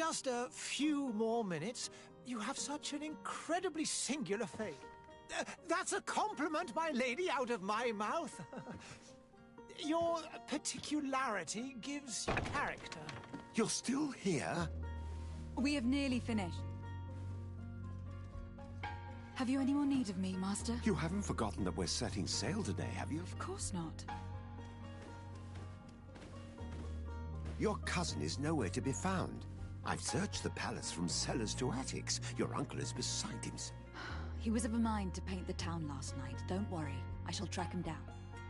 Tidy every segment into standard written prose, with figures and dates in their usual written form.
just a few more minutes. You have such an incredibly singular fame. That's a compliment, my lady, out of my mouth. Your particularity gives you character. You're still here? We have nearly finished. Have you any more need of me, Master? You haven't forgotten that we're setting sail today, have you? Of course not. Your cousin is nowhere to be found. I've searched the palace from cellars to attics. Your uncle is beside himself. He was of a mind to paint the town last night. Don't worry. I shall track him down.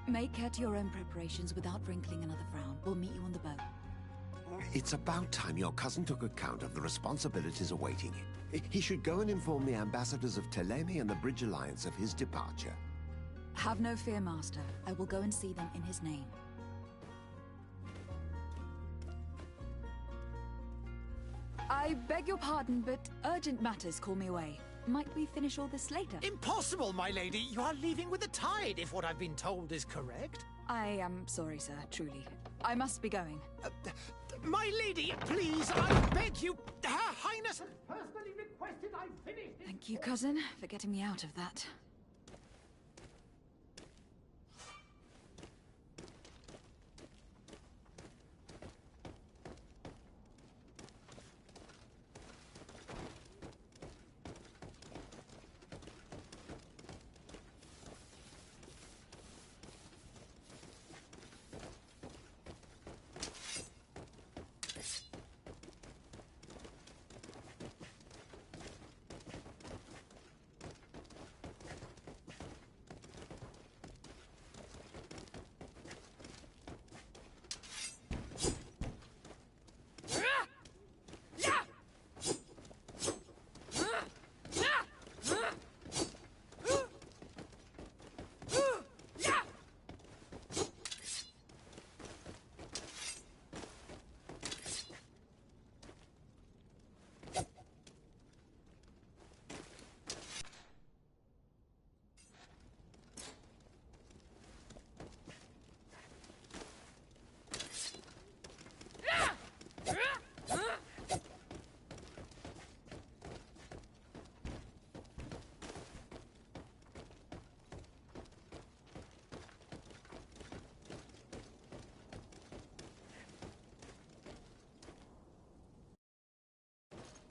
Make care to your own preparations without wrinkling another frown. We'll meet you on the boat. It's about time your cousin took account of the responsibilities awaiting him. He should go and inform the ambassadors of Telemi and the Bridge Alliance of his departure. Have no fear, Master. I will go and see them in his name. I beg your pardon, but urgent matters call me away. Might we finish all this later? Impossible, my lady. You are leaving with the tide, if what I've been told is correct. I am sorry, sir, truly. I must be going. My lady, please, I beg you. Her Highness has personally requested I finish this. Thank you, cousin, for getting me out of that.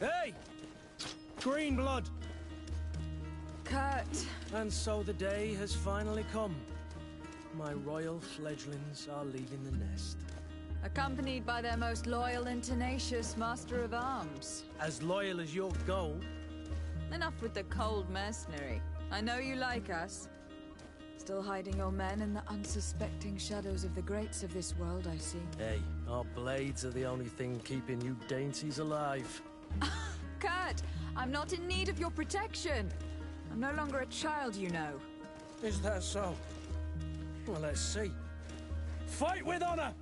Hey! Green blood! Kurt! And so the day has finally come. My royal fledglings are leaving the nest. Accompanied by their most loyal and tenacious master of arms. As loyal as your gold. Enough with the cold mercenary. I know you like us. Still hiding your men in the unsuspecting shadows of the greats of this world, I see. Hey, our blades are the only thing keeping you dainties alive. Kurt, I'm not in need of your protection. I'm no longer a child, you know. Is that so? Well, let's see. Fight with honor!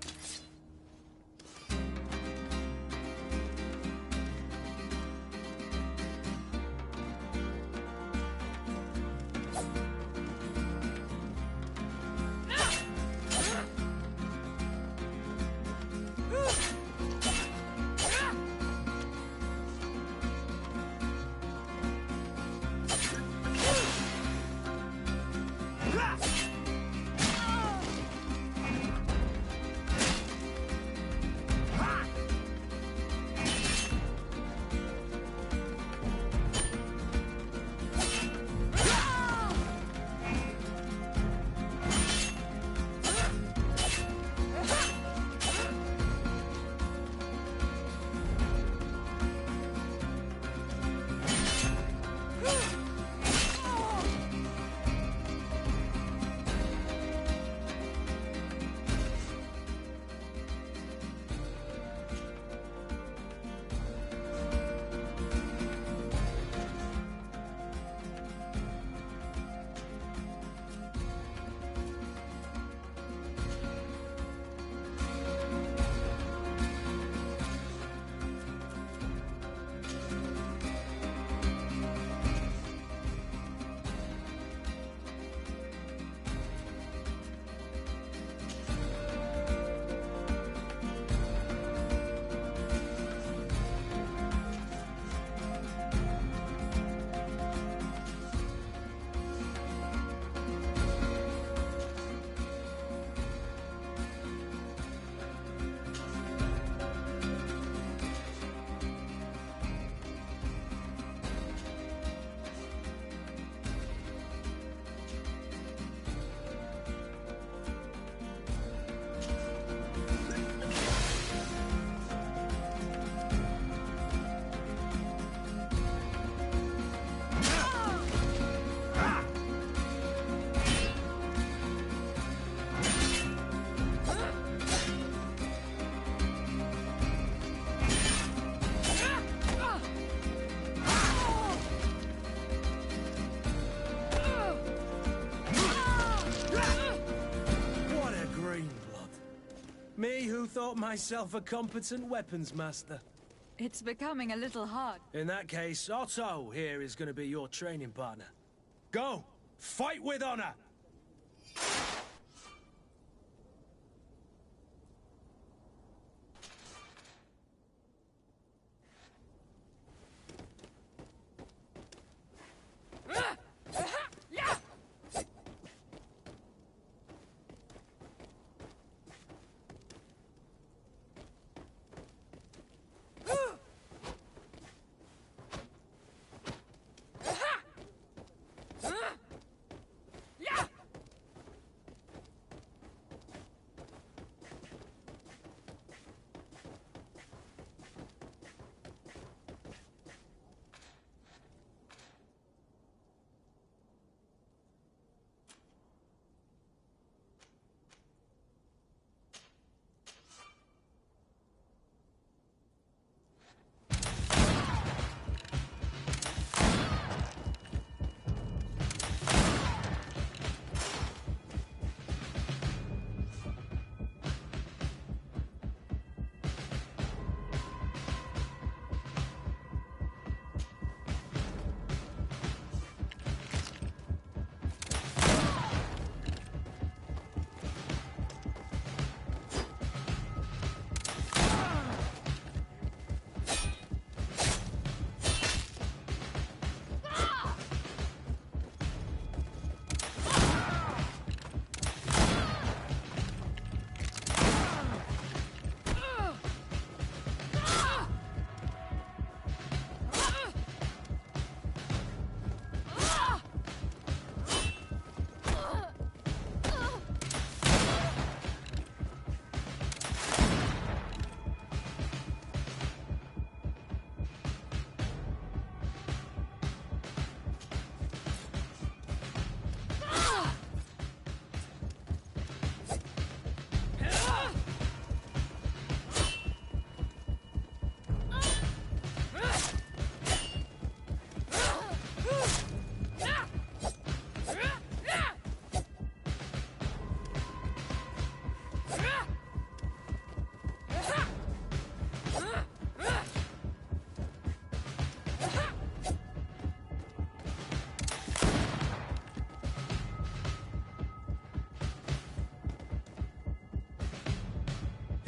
thought myself a competent weapons master. It's becoming a little hard. In that case, Otto here is going to be your training partner. Go! Fight with honor!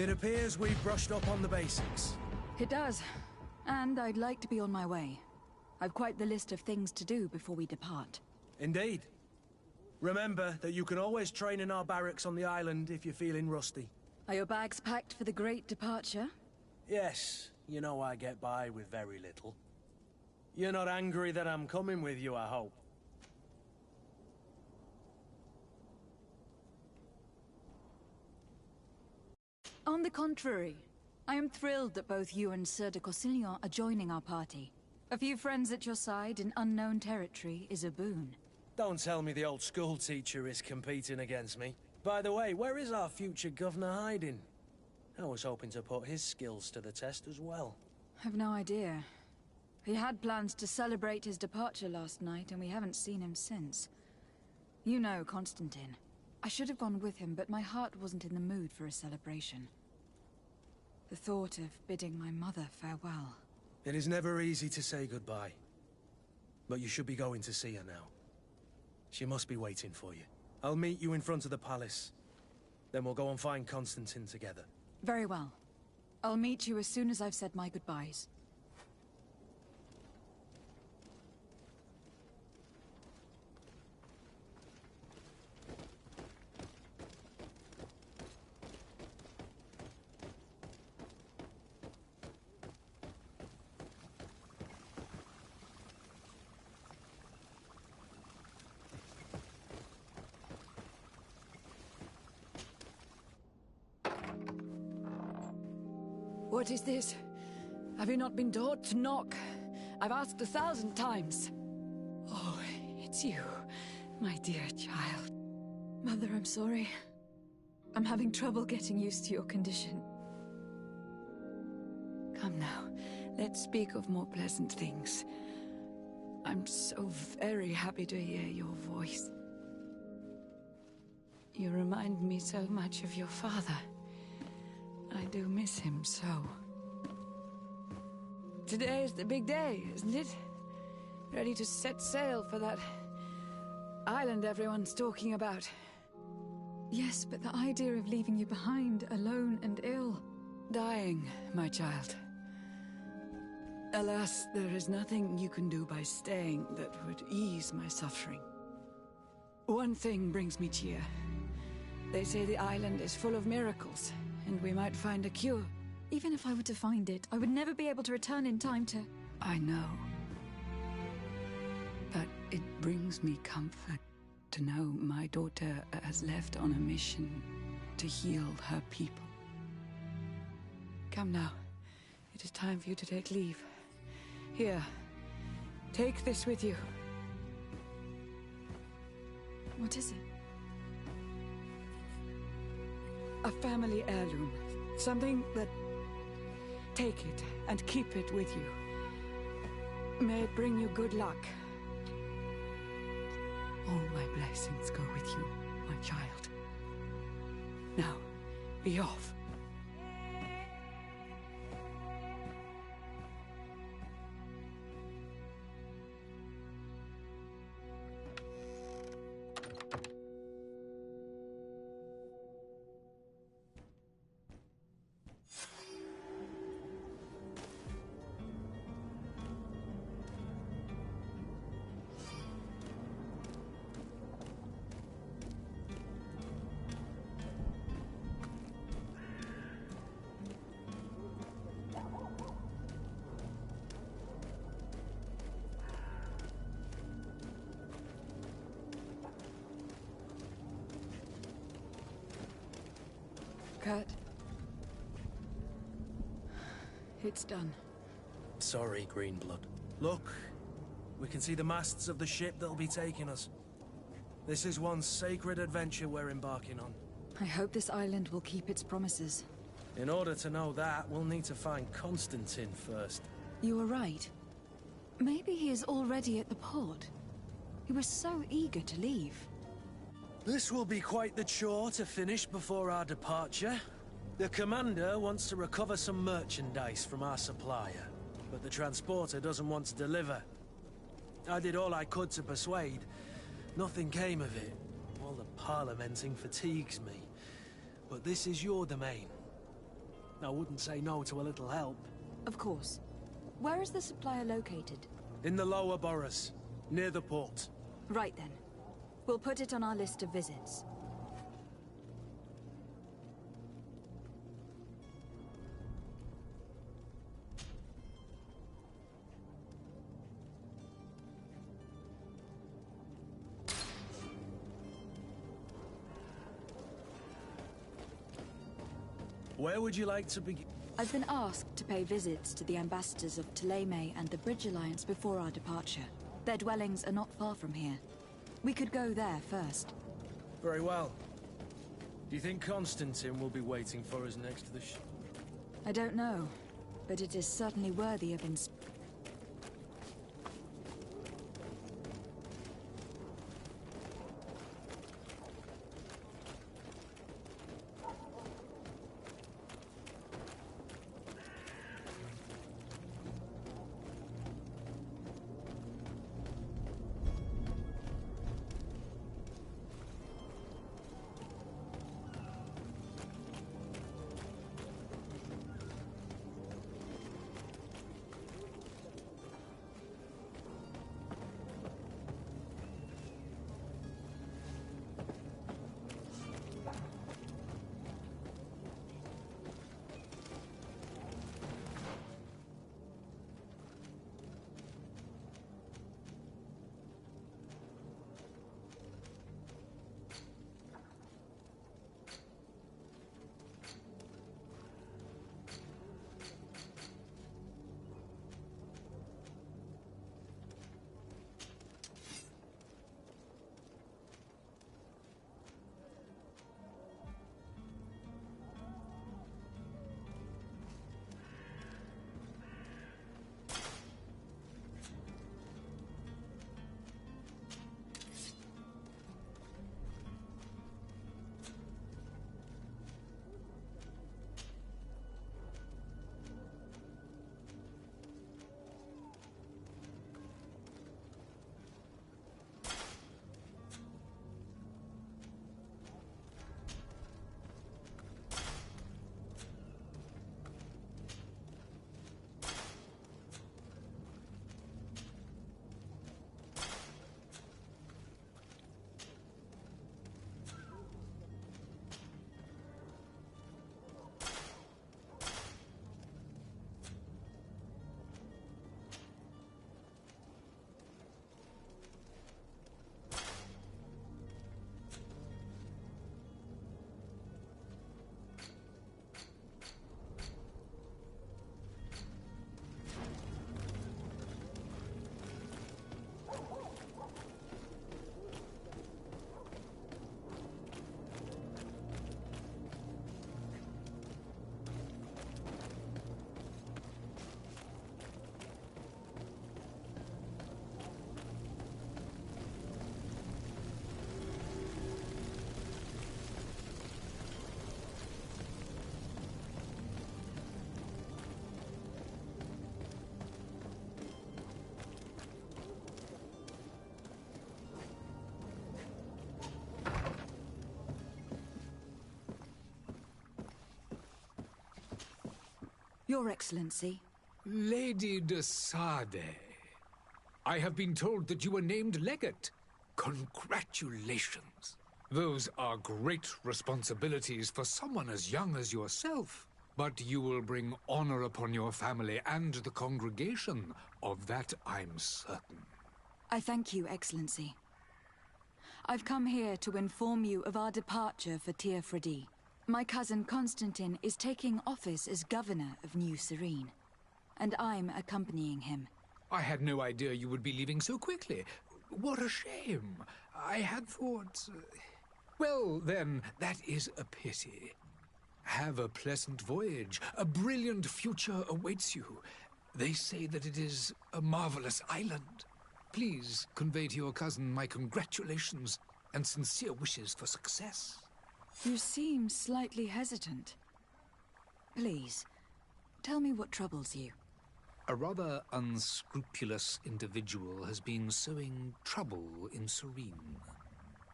It appears we've brushed up on the basics. It does. And I'd like to be on my way. I've quite the list of things to do before we depart. Indeed. Remember that you can always train in our barracks on the island if you're feeling rusty. Are your bags packed for the great departure? Yes. You know I get by with very little. You're not angry that I'm coming with you, I hope. On the contrary, I am thrilled that both you and Sir de Corsillon are joining our party. A few friends at your side in unknown territory is a boon. Don't tell me the old school teacher is competing against me. By the way, where is our future governor hiding? I was hoping to put his skills to the test as well. I've no idea. He had plans to celebrate his departure last night, and we haven't seen him since. You know Constantine. I should have gone with him, but my heart wasn't in the mood for a celebration. The thought of bidding my mother farewell. It is never easy to say goodbye. But you should be going to see her now. She must be waiting for you. I'll meet you in front of the palace. Then we'll go and find Constantine together. Very well. I'll meet you as soon as I've said my goodbyes. What is this? Have you not been taught to knock? I've asked 1,000 times. Oh, it's you, my dear child. Mother, I'm sorry. I'm having trouble getting used to your condition. Come now, let's speak of more pleasant things. I'm so very happy to hear your voice. You remind me so much of your father. I do miss him so. Today is the big day, isn't it? Ready to set sail for that island everyone's talking about. Yes, but the idea of leaving you behind, alone and ill... Dying, my child. Alas, there is nothing you can do by staying that would ease my suffering. One thing brings me cheer. They say the island is full of miracles, and we might find a cure. Even if I were to find it, I would never be able to return in time to... I know. But it brings me comfort to know my daughter has left on a mission to heal her people. Come now. It is time for you to take leave. Here, take this with you. What is it? A family heirloom. Something that... Take it and keep it with you. May it bring you good luck. All my blessings go with you, my child. Now, be off. Kurt. It's done. Sorry, Greenblood. Look, we can see the masts of the ship that'll be taking us. This is one sacred adventure we're embarking on. I hope this island will keep its promises. In order to know that, we'll need to find Constantine first. You were right. Maybe he is already at the port. He was so eager to leave. This will be quite the chore to finish before our departure. The commander wants to recover some merchandise from our supplier, but the transporter doesn't want to deliver. I did all I could to persuade. Nothing came of it. All the parliamenting fatigues me. But this is your domain. I wouldn't say no to a little help. Of course. Where is the supplier located? In the lower boroughs, near the port. Right then. We'll put it on our list of visits. Where would you like to begin? I've been asked to pay visits to the ambassadors of Thélème and the Bridge Alliance before our departure. Their dwellings are not far from here. We could go there first. Very well. Do you think Constantine will be waiting for us next to the ship? I don't know, but it is certainly worthy of Your Excellency. Lady de Sade, I have been told that you were named legate. Congratulations. Those are great responsibilities for someone as young as yourself. But you will bring honor upon your family and the congregation. Of that I'm certain. I thank you, Excellency. I've come here to inform you of our departure for Tir Fredi. My cousin Constantine is taking office as governor of New Serene, and I'm accompanying him. I had no idea you would be leaving so quickly. What a shame. I had thought... Well, then, that is a pity. Have a pleasant voyage. A brilliant future awaits you. They say that it is a marvelous island. Please convey to your cousin my congratulations and sincere wishes for success. You seem slightly hesitant. Please, tell me what troubles you. A rather unscrupulous individual has been sowing trouble in Serene.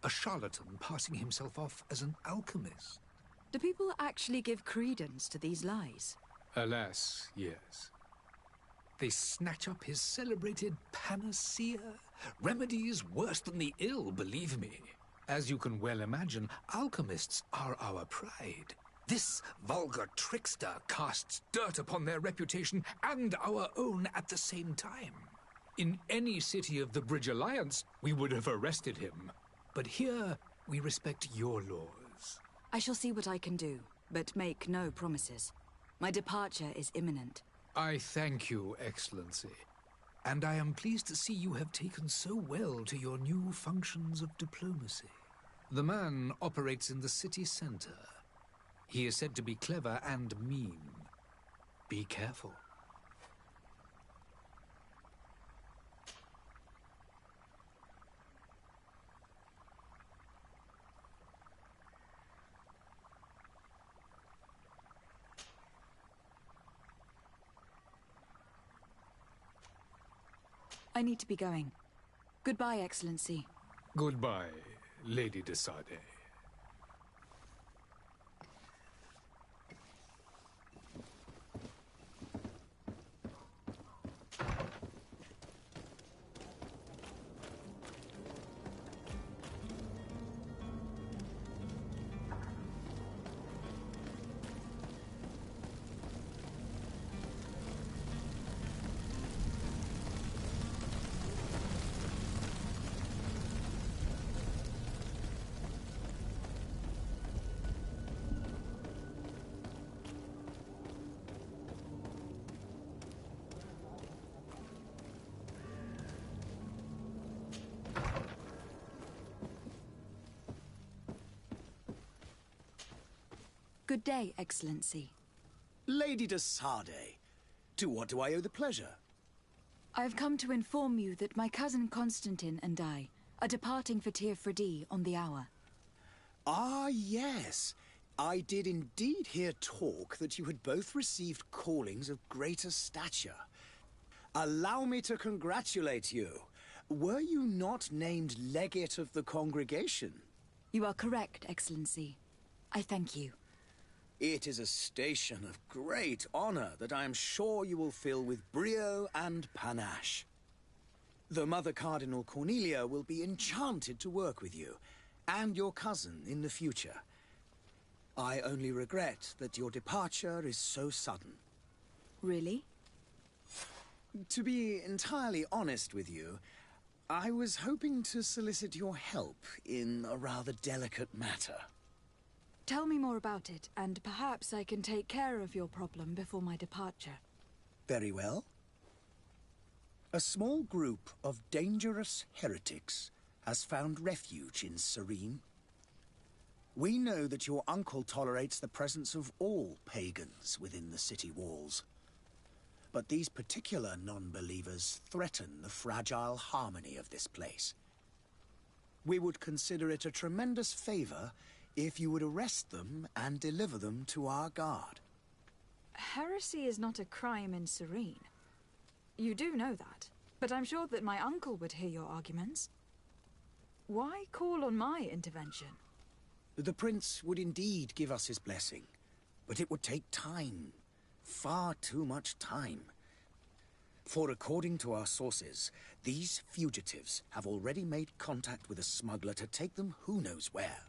A charlatan passing himself off as an alchemist. Do people actually give credence to these lies? Alas, yes. They snatch up his celebrated panacea. Remedies worse than the ill, believe me. As you can well imagine, alchemists are our pride. This vulgar trickster casts dirt upon their reputation and our own at the same time. In any city of the Bridge Alliance, we would have arrested him. But here, we respect your laws. I shall see what I can do, but make no promises. My departure is imminent. I thank you, Excellency. And I am pleased to see you have taken so well to your new functions of diplomacy. The man operates in the city center. He is said to be clever and mean. Be careful. I need to be going. Goodbye, Excellency. Goodbye, Lady de Sade. Good day, Excellency. Lady de Sade, to what do I owe the pleasure? I have come to inform you that my cousin Constantine and I are departing for Tir Fredi on the hour. Ah, yes. I did indeed hear talk that you had both received callings of greater stature. Allow me to congratulate you. Were you not named legate of the congregation? You are correct, Excellency. I thank you. It is a station of great honor that I am sure you will fill with brio and panache. The Mother Cardinal Cornelia will be enchanted to work with you, and your cousin in the future. I only regret that your departure is so sudden. Really? To be entirely honest with you, I was hoping to solicit your help in a rather delicate matter. Tell me more about it, and perhaps I can take care of your problem before my departure. Very well. A small group of dangerous heretics has found refuge in Serene. We know that your uncle tolerates the presence of all pagans within the city walls. But these particular non-believers threaten the fragile harmony of this place. We would consider it a tremendous favor if you would arrest them and deliver them to our guard. Heresy is not a crime in Serene. You do know that, but I'm sure that my uncle would hear your arguments. Why call on my intervention? The prince would indeed give us his blessing, but it would take time. Far too much time. For according to our sources, these fugitives have already made contact with a smuggler to take them who knows where.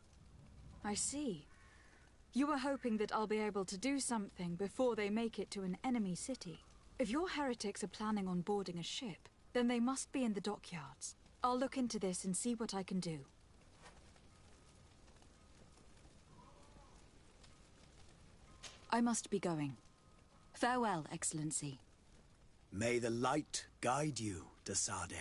I see. You were hoping that I'll be able to do something before they make it to an enemy city. If your heretics are planning on boarding a ship, then they must be in the dockyards. I'll look into this and see what I can do. I must be going. Farewell, Excellency. May the light guide you, de Sade.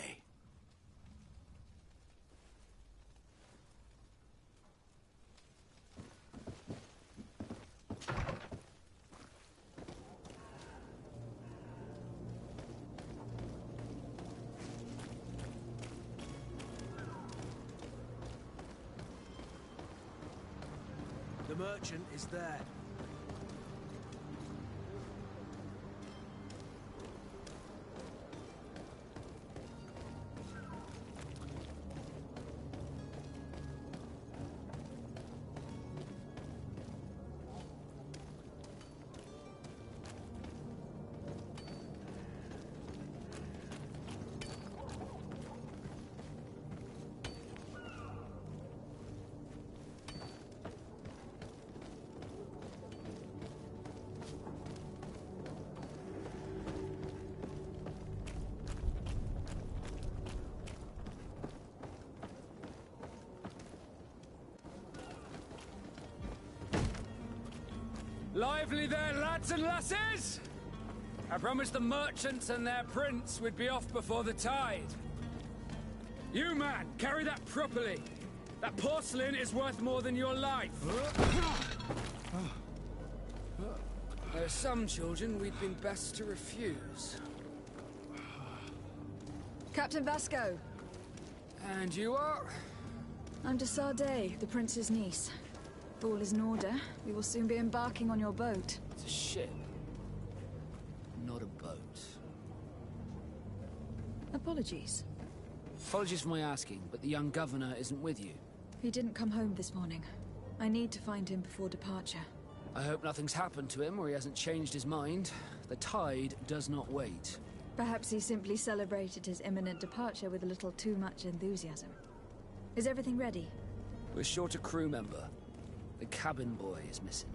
The merchant is there. Lively there, lads and lasses! I promised the merchants and their prince we'd be off before the tide. You, man, carry that properly. That porcelain is worth more than your life. There are some children we'd been best to refuse. Captain Vasco. And you are? I'm de Sade, the prince's niece. If all is in order, we will soon be embarking on your boat. It's a ship, not a boat. Apologies. Apologies for my asking, but the young governor isn't with you. He didn't come home this morning. I need to find him before departure. I hope nothing's happened to him or he hasn't changed his mind. The tide does not wait. Perhaps he simply celebrated his imminent departure with a little too much enthusiasm. Is everything ready? We're short a crew member. The cabin boy is missing.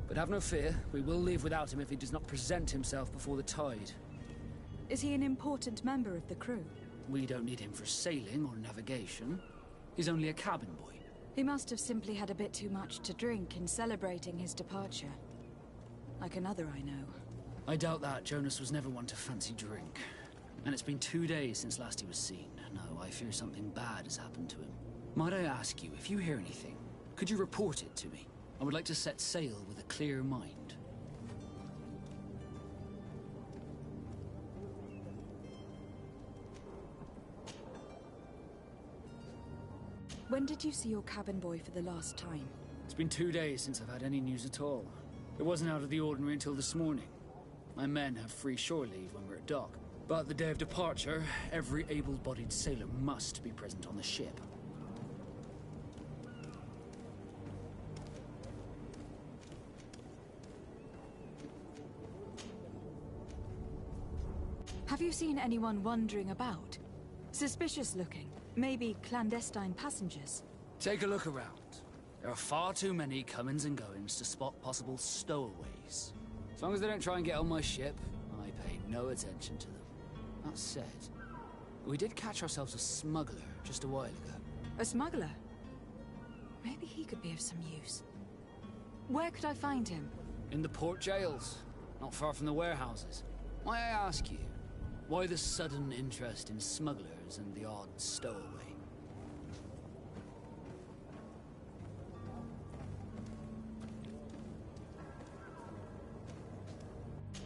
But have no fear, we will leave without him if he does not present himself before the tide. Is he an important member of the crew? We don't need him for sailing or navigation. He's only a cabin boy. He must have simply had a bit too much to drink in celebrating his departure. Like another I know. I doubt that. Jonas was never one to fancy drink. And it's been 2 days since last he was seen. No, I fear something bad has happened to him. Might I ask you, if you hear anything, could you report it to me? I would like to set sail with a clear mind. When did you see your cabin boy for the last time? It's been 2 days since I've had any news at all. It wasn't out of the ordinary until this morning. My men have free shore leave when we're at dock. But the day of departure, every able-bodied sailor must be present on the ship. Have you seen anyone wandering about? Suspicious looking. Maybe clandestine passengers. Take a look around. There are far too many comings and goings to spot possible stowaways. As long as they don't try and get on my ship, I pay no attention to them. That said, we did catch ourselves a smuggler just a while ago. A smuggler? Maybe he could be of some use. Where could I find him? In the port jails, not far from the warehouses. May I ask you, why the sudden interest in smugglers and the odd stowaway?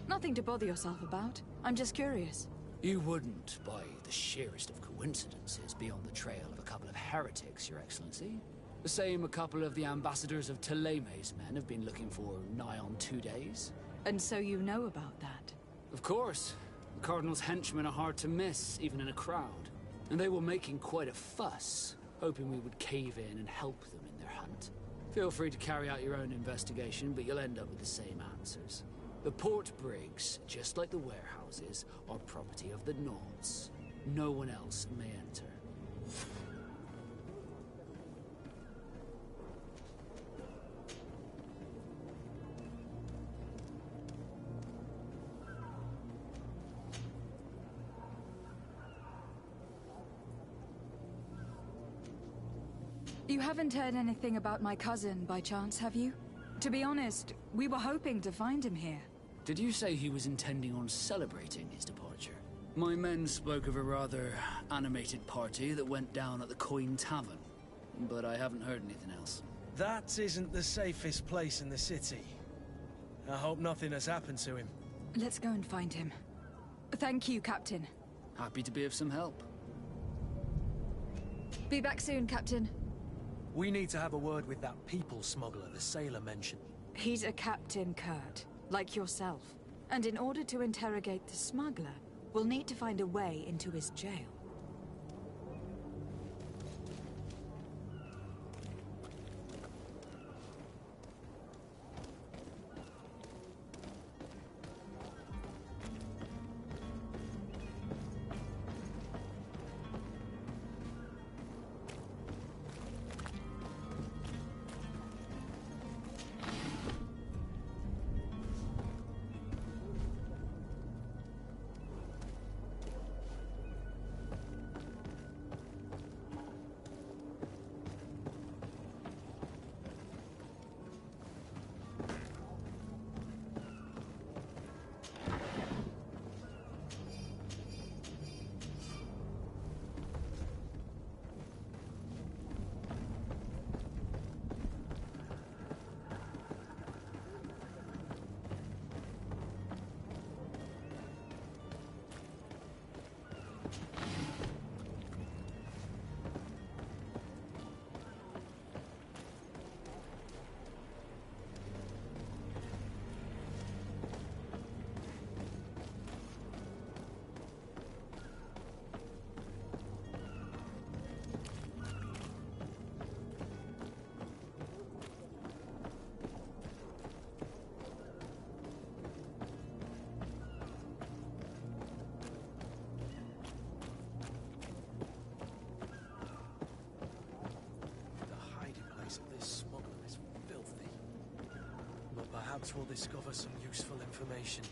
Nothing to bother yourself about. I'm just curious. You wouldn't, by the sheerest of coincidences, be on the trail of a couple of heretics, Your Excellency. The same a couple of the ambassadors of Teleme's men have been looking for nigh on 2 days. And so you know about that? Of course. The Cardinal's henchmen are hard to miss, even in a crowd. And they were making quite a fuss, hoping we would cave in and help them in their hunt. Feel free to carry out your own investigation, but you'll end up with the same answers. The port brigs, just like the warehouses, are property of the Nords. No one else may enter. You haven't heard anything about my cousin by chance, have you? To be honest, we were hoping to find him here. Did you say he was intending on celebrating his departure? My men spoke of a rather animated party that went down at the Coin Tavern, but I haven't heard anything else. That isn't the safest place in the city. I hope nothing has happened to him. Let's go and find him. Thank you, Captain. Happy to be of some help. Be back soon, Captain. We need to have a word with that people smuggler the sailor mentioned. He's a Captain Kurt, like yourself. And in order to interrogate the smuggler, we'll need to find a way into his jail. Perhaps we'll discover some useful information.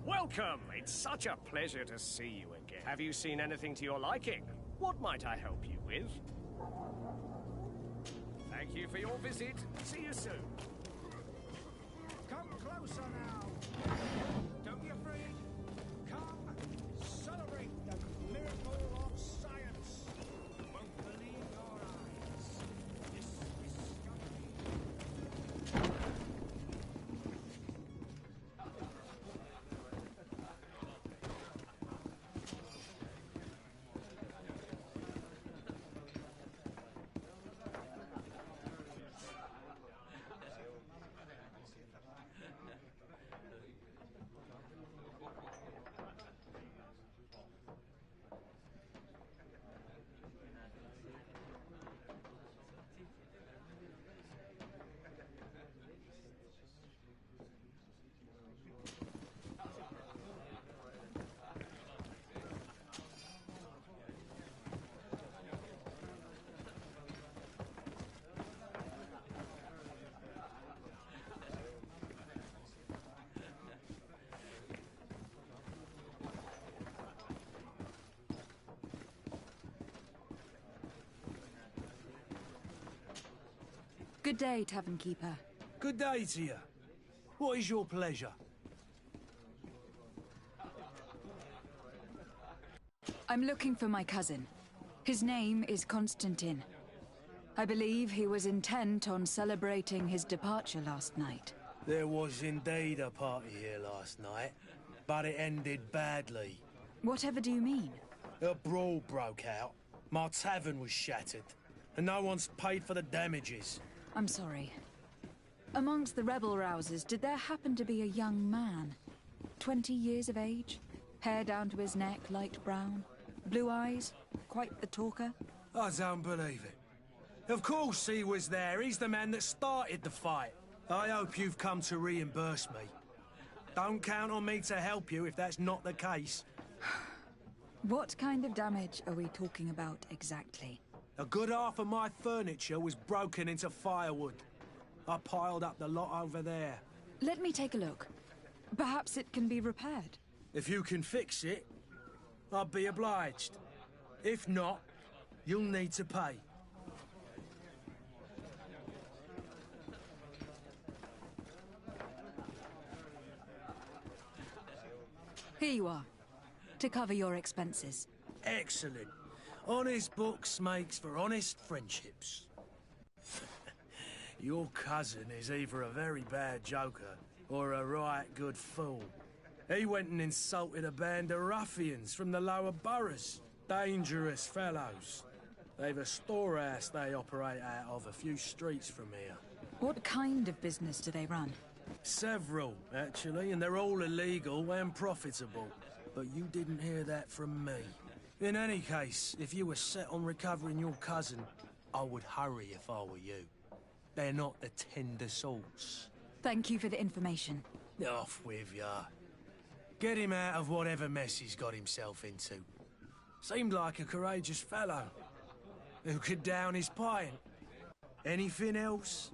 Welcome! It's such a pleasure to see you again. Have you seen anything to your liking? What might I help you with? Thank you for your visit. See you soon. Come closer now. Don't be afraid. Come, celebrate the miracle of science. You won't believe your eyes. This discovery. Good day, Tavern Keeper. Good day to you. What is your pleasure? I'm looking for my cousin. His name is Constantine. I believe he was intent on celebrating his departure last night. There was indeed a party here last night, but it ended badly. Whatever do you mean? A brawl broke out. My tavern was shattered, and no one's paid for the damages. I'm sorry. Amongst the rebel rousers, did there happen to be a young man? 20 years of age? Hair down to his neck, light brown? Blue eyes? Quite the talker? I don't believe it. Of course he was there. He's the man that started the fight. I hope you've come to reimburse me. Don't count on me to help you if that's not the case. What kind of damage are we talking about exactly? A good half of my furniture was broken into firewood. I piled up the lot over there. Let me take a look. Perhaps it can be repaired. If you can fix it, I'd be obliged. If not, you'll need to pay. Here you are, to cover your expenses. Excellent. Honest books makes for honest friendships. Your cousin is either a very bad joker or a right good fool. He went and insulted a band of ruffians from the lower boroughs. Dangerous fellows. They've a storehouse they operate out of a few streets from here. What kind of business do they run? Several, actually, and they're all illegal and profitable. But you didn't hear that from me. In any case, if you were set on recovering your cousin, I would hurry if I were you. They're not the tender sorts. Thank you for the information. Off with ya. Get him out of whatever mess he's got himself into. Seemed like a courageous fellow who could down his pint. Anything else?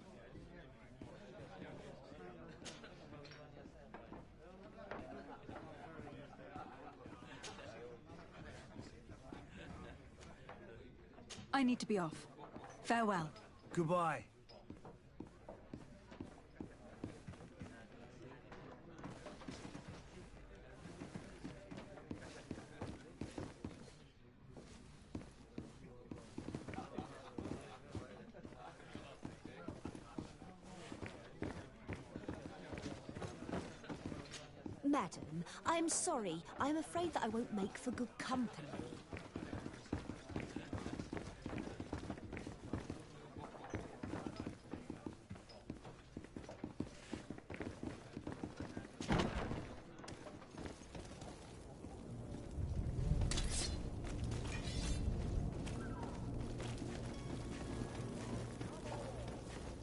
I need to be off. Farewell. Goodbye. Madam, I'm sorry. I'm afraid that I won't make for good company.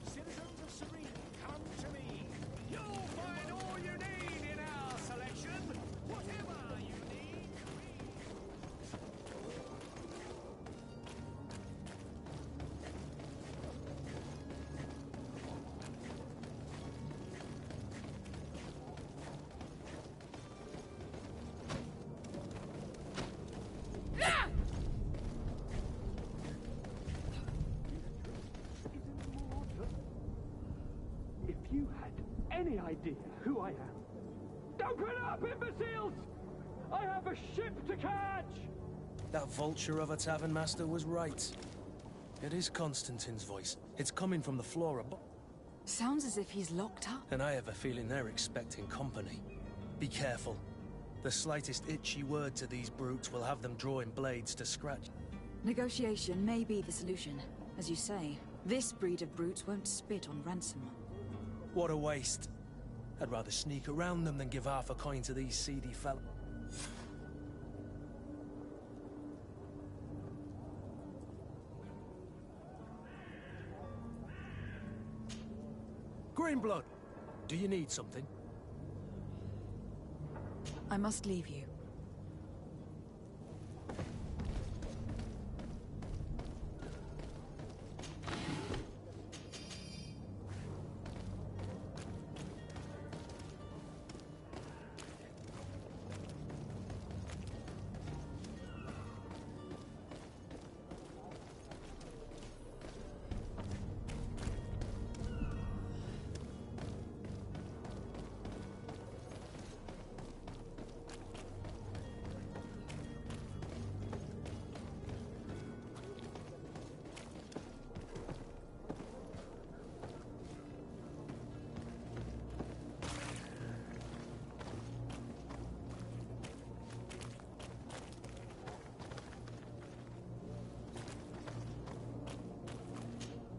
Citizens of Serene, come to me. You'll find all you need in our selection. Whatever you need. idea who I am? Open up, imbeciles! I have a ship to catch! That vulture of a tavern master was right. It is Constantine's voice. It's coming from the floor above. Sounds as if he's locked up. And I have a feeling they're expecting company. Be careful. The slightest itchy word to these brutes will have them drawing blades to scratch. Negotiation may be the solution. As you say, this breed of brutes won't spit on ransom. What a waste. I'd rather sneak around them than give half a coin to these seedy fellows. Greenblood, do you need something? I must leave you.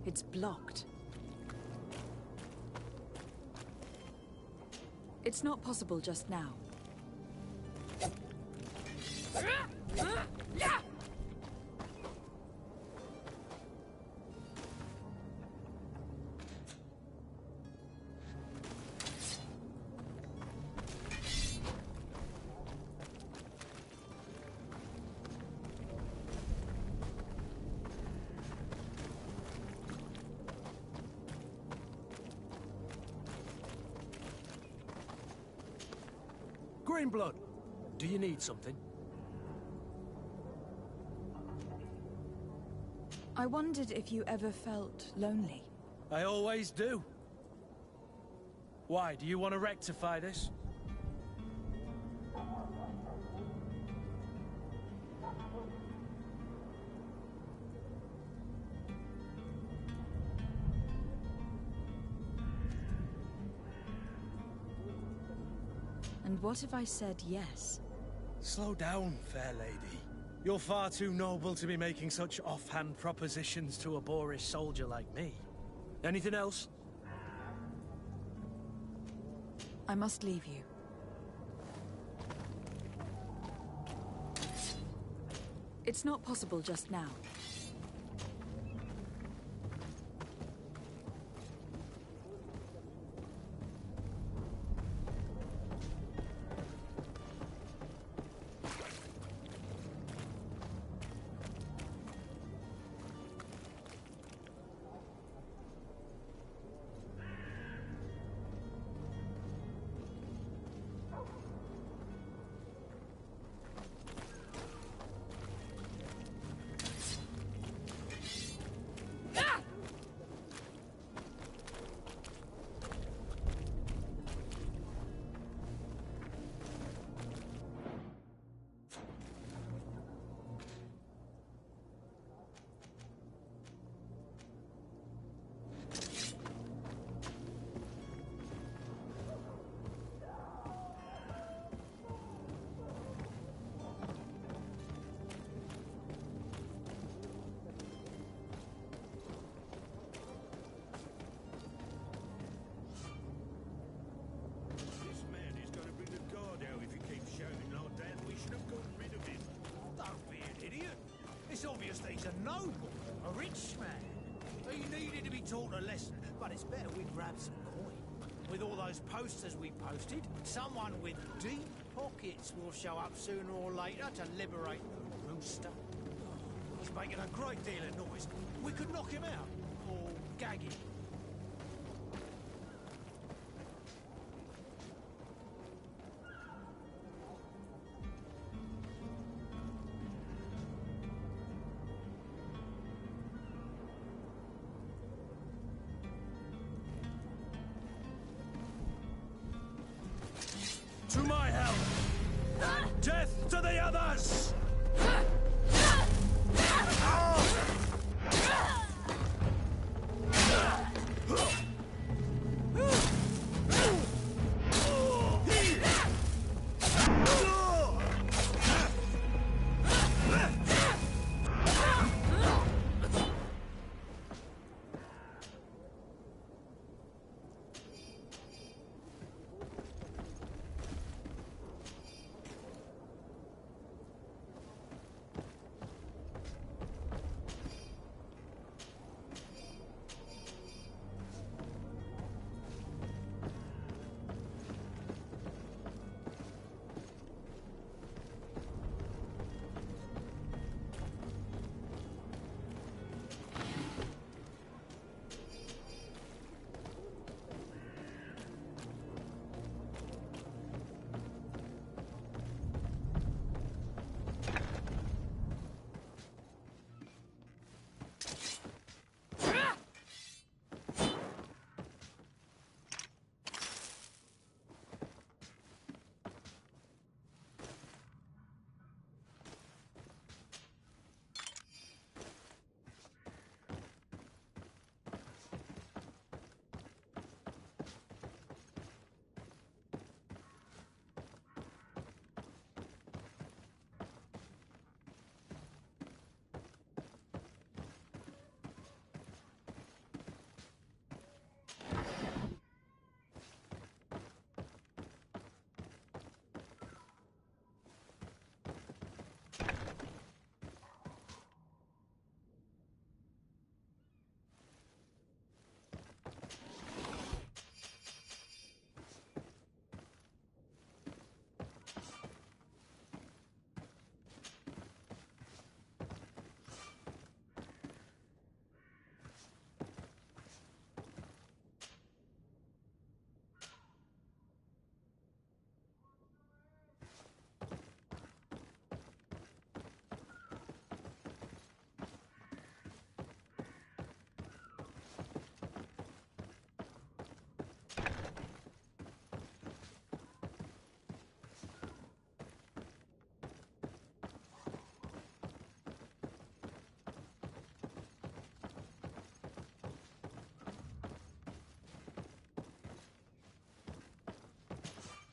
It's blocked. It's not possible just now. Greenblood, do you need something? I wondered if you ever felt lonely. I always do. Why, do you want to rectify this? And what if I said yes? Slow down, fair lady. You're far too noble to be making such offhand propositions to a boorish soldier like me. Anything else? I must leave you. It's not possible just now. This man is going to bring the guard out if he keeps shouting like that. We should have got rid of him. Don't be an idiot. It's obvious that he's a noble, a rich man. He needed to be taught a lesson, but it's better we grab some coin. With all those posters we posted, someone with deep pockets will show up sooner or later to liberate the rooster. He's making a great deal of noise. We could knock him out, or gag him. to my help! Death to the others!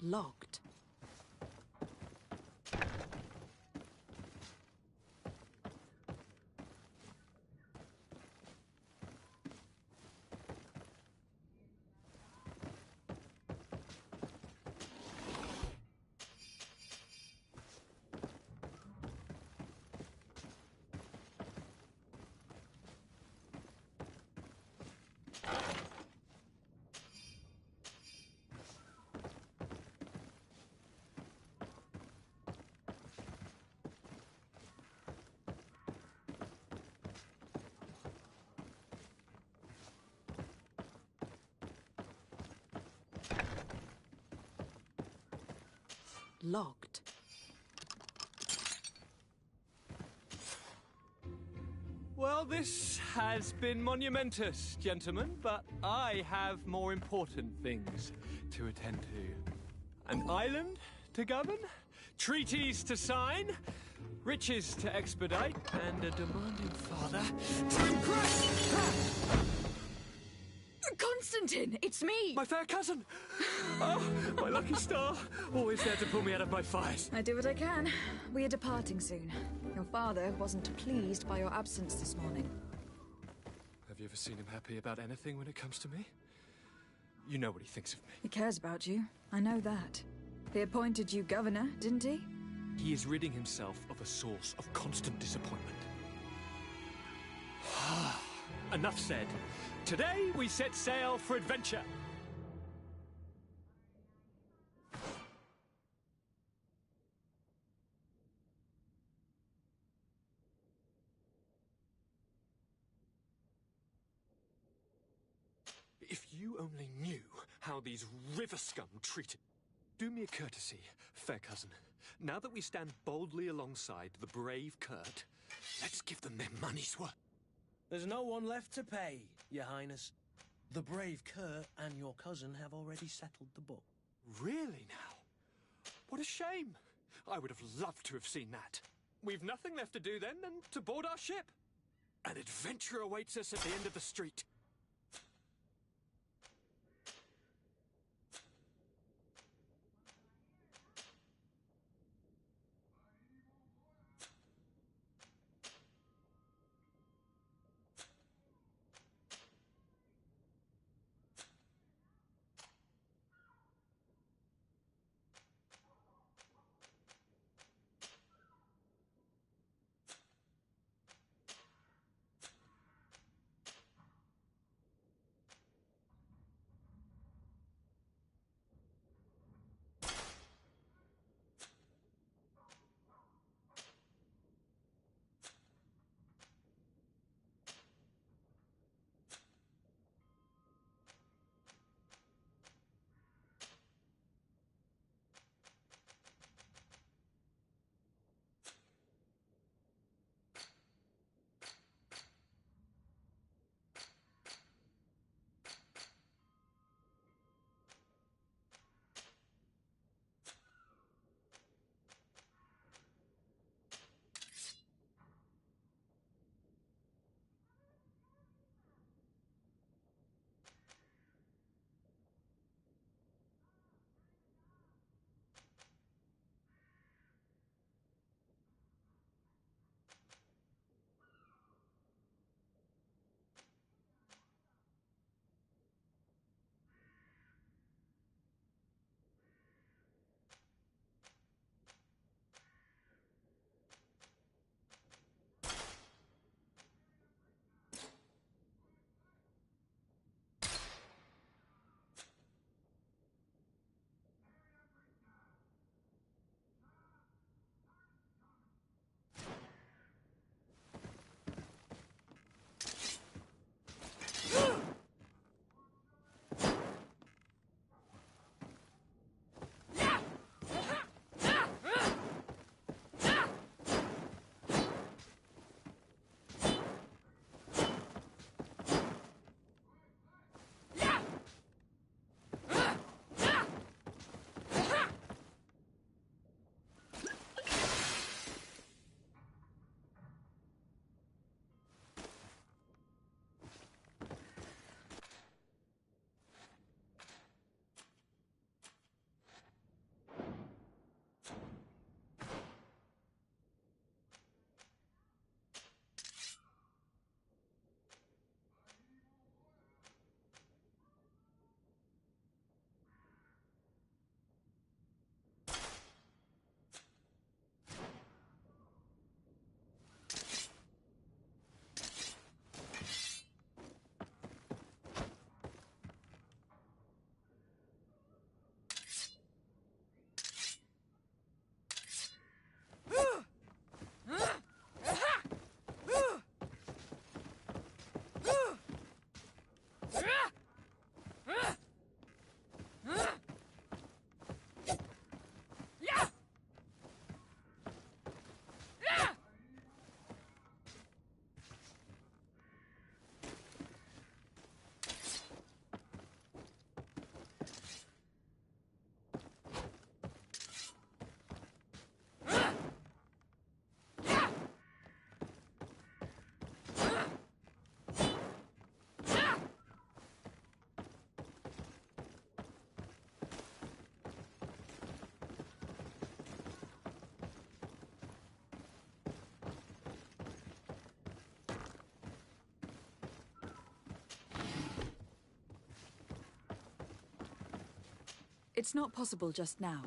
Locked. Locked. Well, this has been monumentous, gentlemen, but I have more important things to attend to. An island to govern, treaties to sign, riches to expedite, and a demanding father to impress. Constantine, it's me! My fair cousin! Oh, my lucky star. Always there to pull me out of my fires. I do what I can. We are departing soon. Your father wasn't pleased by your absence this morning. Have you ever seen him happy about anything when it comes to me? You know what he thinks of me. He cares about you. I know that. He appointed you governor, didn't he? He is ridding himself of a source of constant disappointment. Enough said. Today we set sail for adventure. If you only knew how these river scum treated... Do me a courtesy, fair cousin. Now that we stand boldly alongside the brave Kurt, let's give them their money's worth. There's no one left to pay, Your Highness. The brave Kurt and your cousin have already settled the book. Really now? What a shame. I would have loved to have seen that. We've nothing left to do then than to board our ship. An adventure awaits us at the end of the street. It's not possible just now.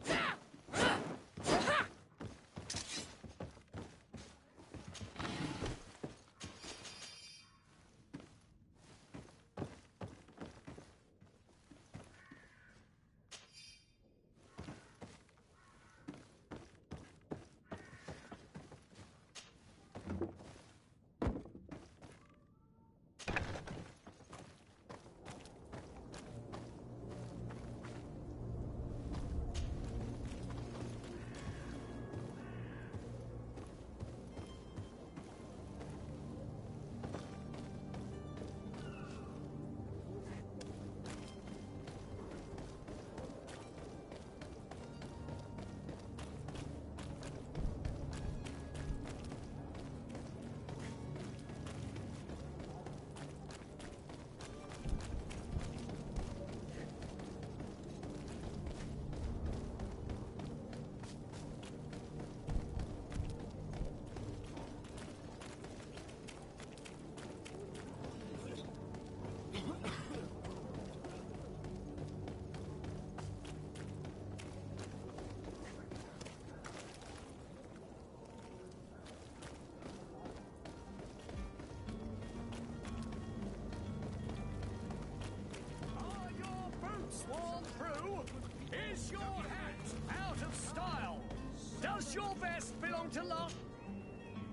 your vest belong to Lot?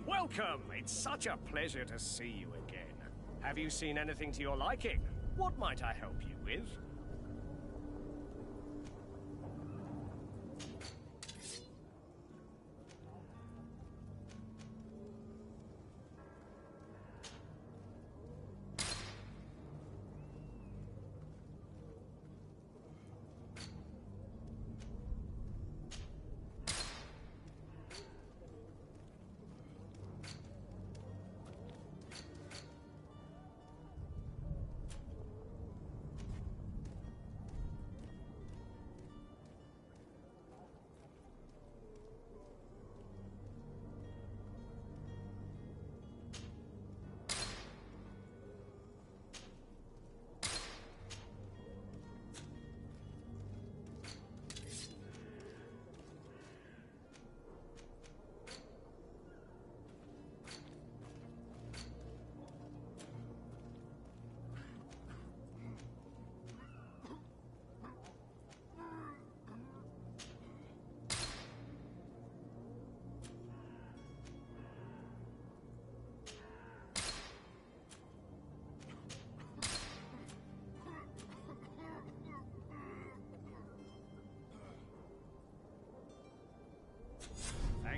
Welcome. It's such a pleasure to see you again. Have you seen anything to your liking? What might I help you with?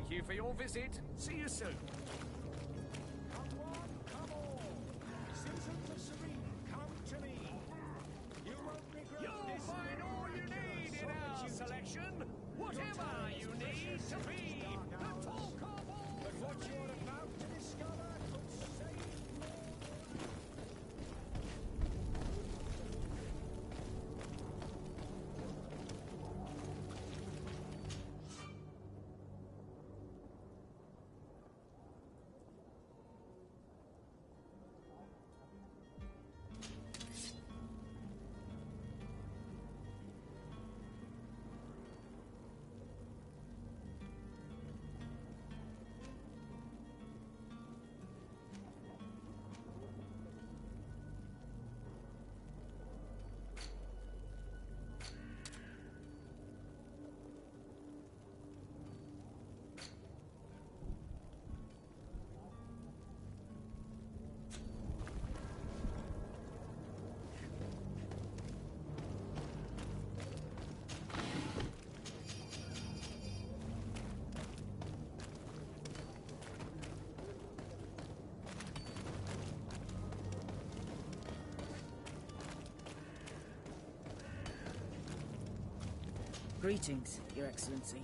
Thank you for your visit. See you soon. Come on, come all. Citizens of Serene, come to me. You won't regret You'll find all you need in our selection. Whatever you need to be. The talk of all. But what you're about to discover could save Greetings, Your Excellency.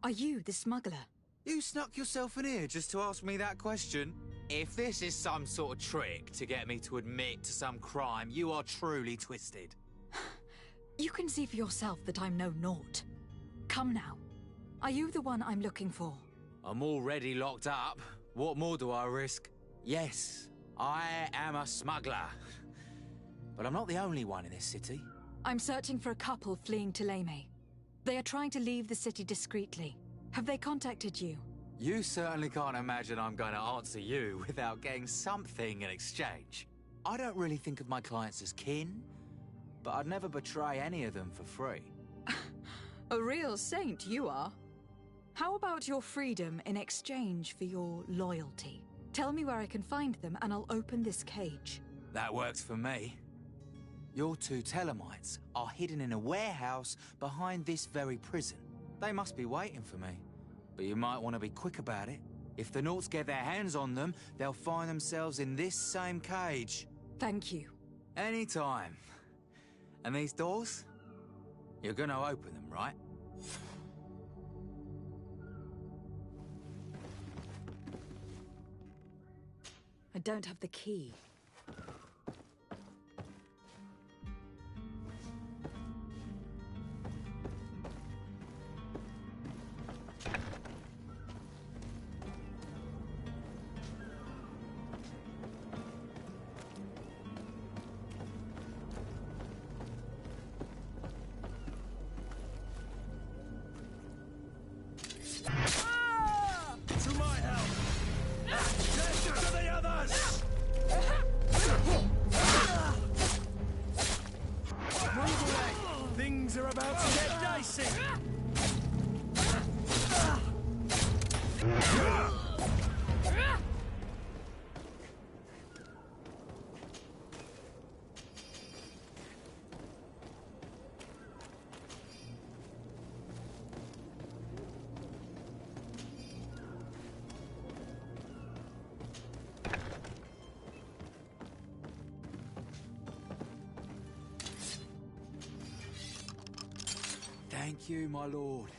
Are you the smuggler? You snuck yourself in here just to ask me that question? If this is some sort of trick to get me to admit to some crime, you are truly twisted. You can see for yourself that I'm no naught. Come now. Are you the one I'm looking for? I'm already locked up. What more do I risk? Yes, I am a smuggler. But I'm not the only one in this city. I'm searching for a couple fleeing Thélème. They are trying to leave the city discreetly. Have they contacted you? You certainly can't imagine I'm going to answer you without getting something in exchange. I don't really think of my clients as kin, but I'd never betray any of them for free. A real saint you are. How about your freedom in exchange for your loyalty? Tell me where I can find them and I'll open this cage. That works for me. Your two Thelemites are hidden in a warehouse behind this very prison. They must be waiting for me. But you might want to be quick about it. If the Nauts get their hands on them, they'll find themselves in this same cage. Thank you. Anytime. And these doors? You're gonna open them, right? I don't have the key. Things are about to get dicey. Thank you, my lord.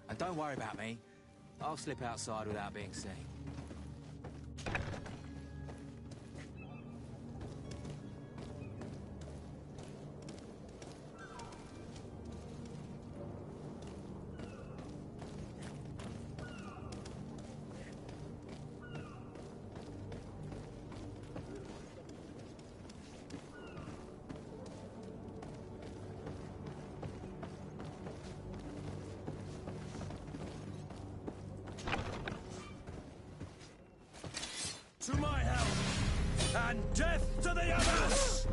And don't worry about me. I'll slip outside without being seen. To my help, and death to the others!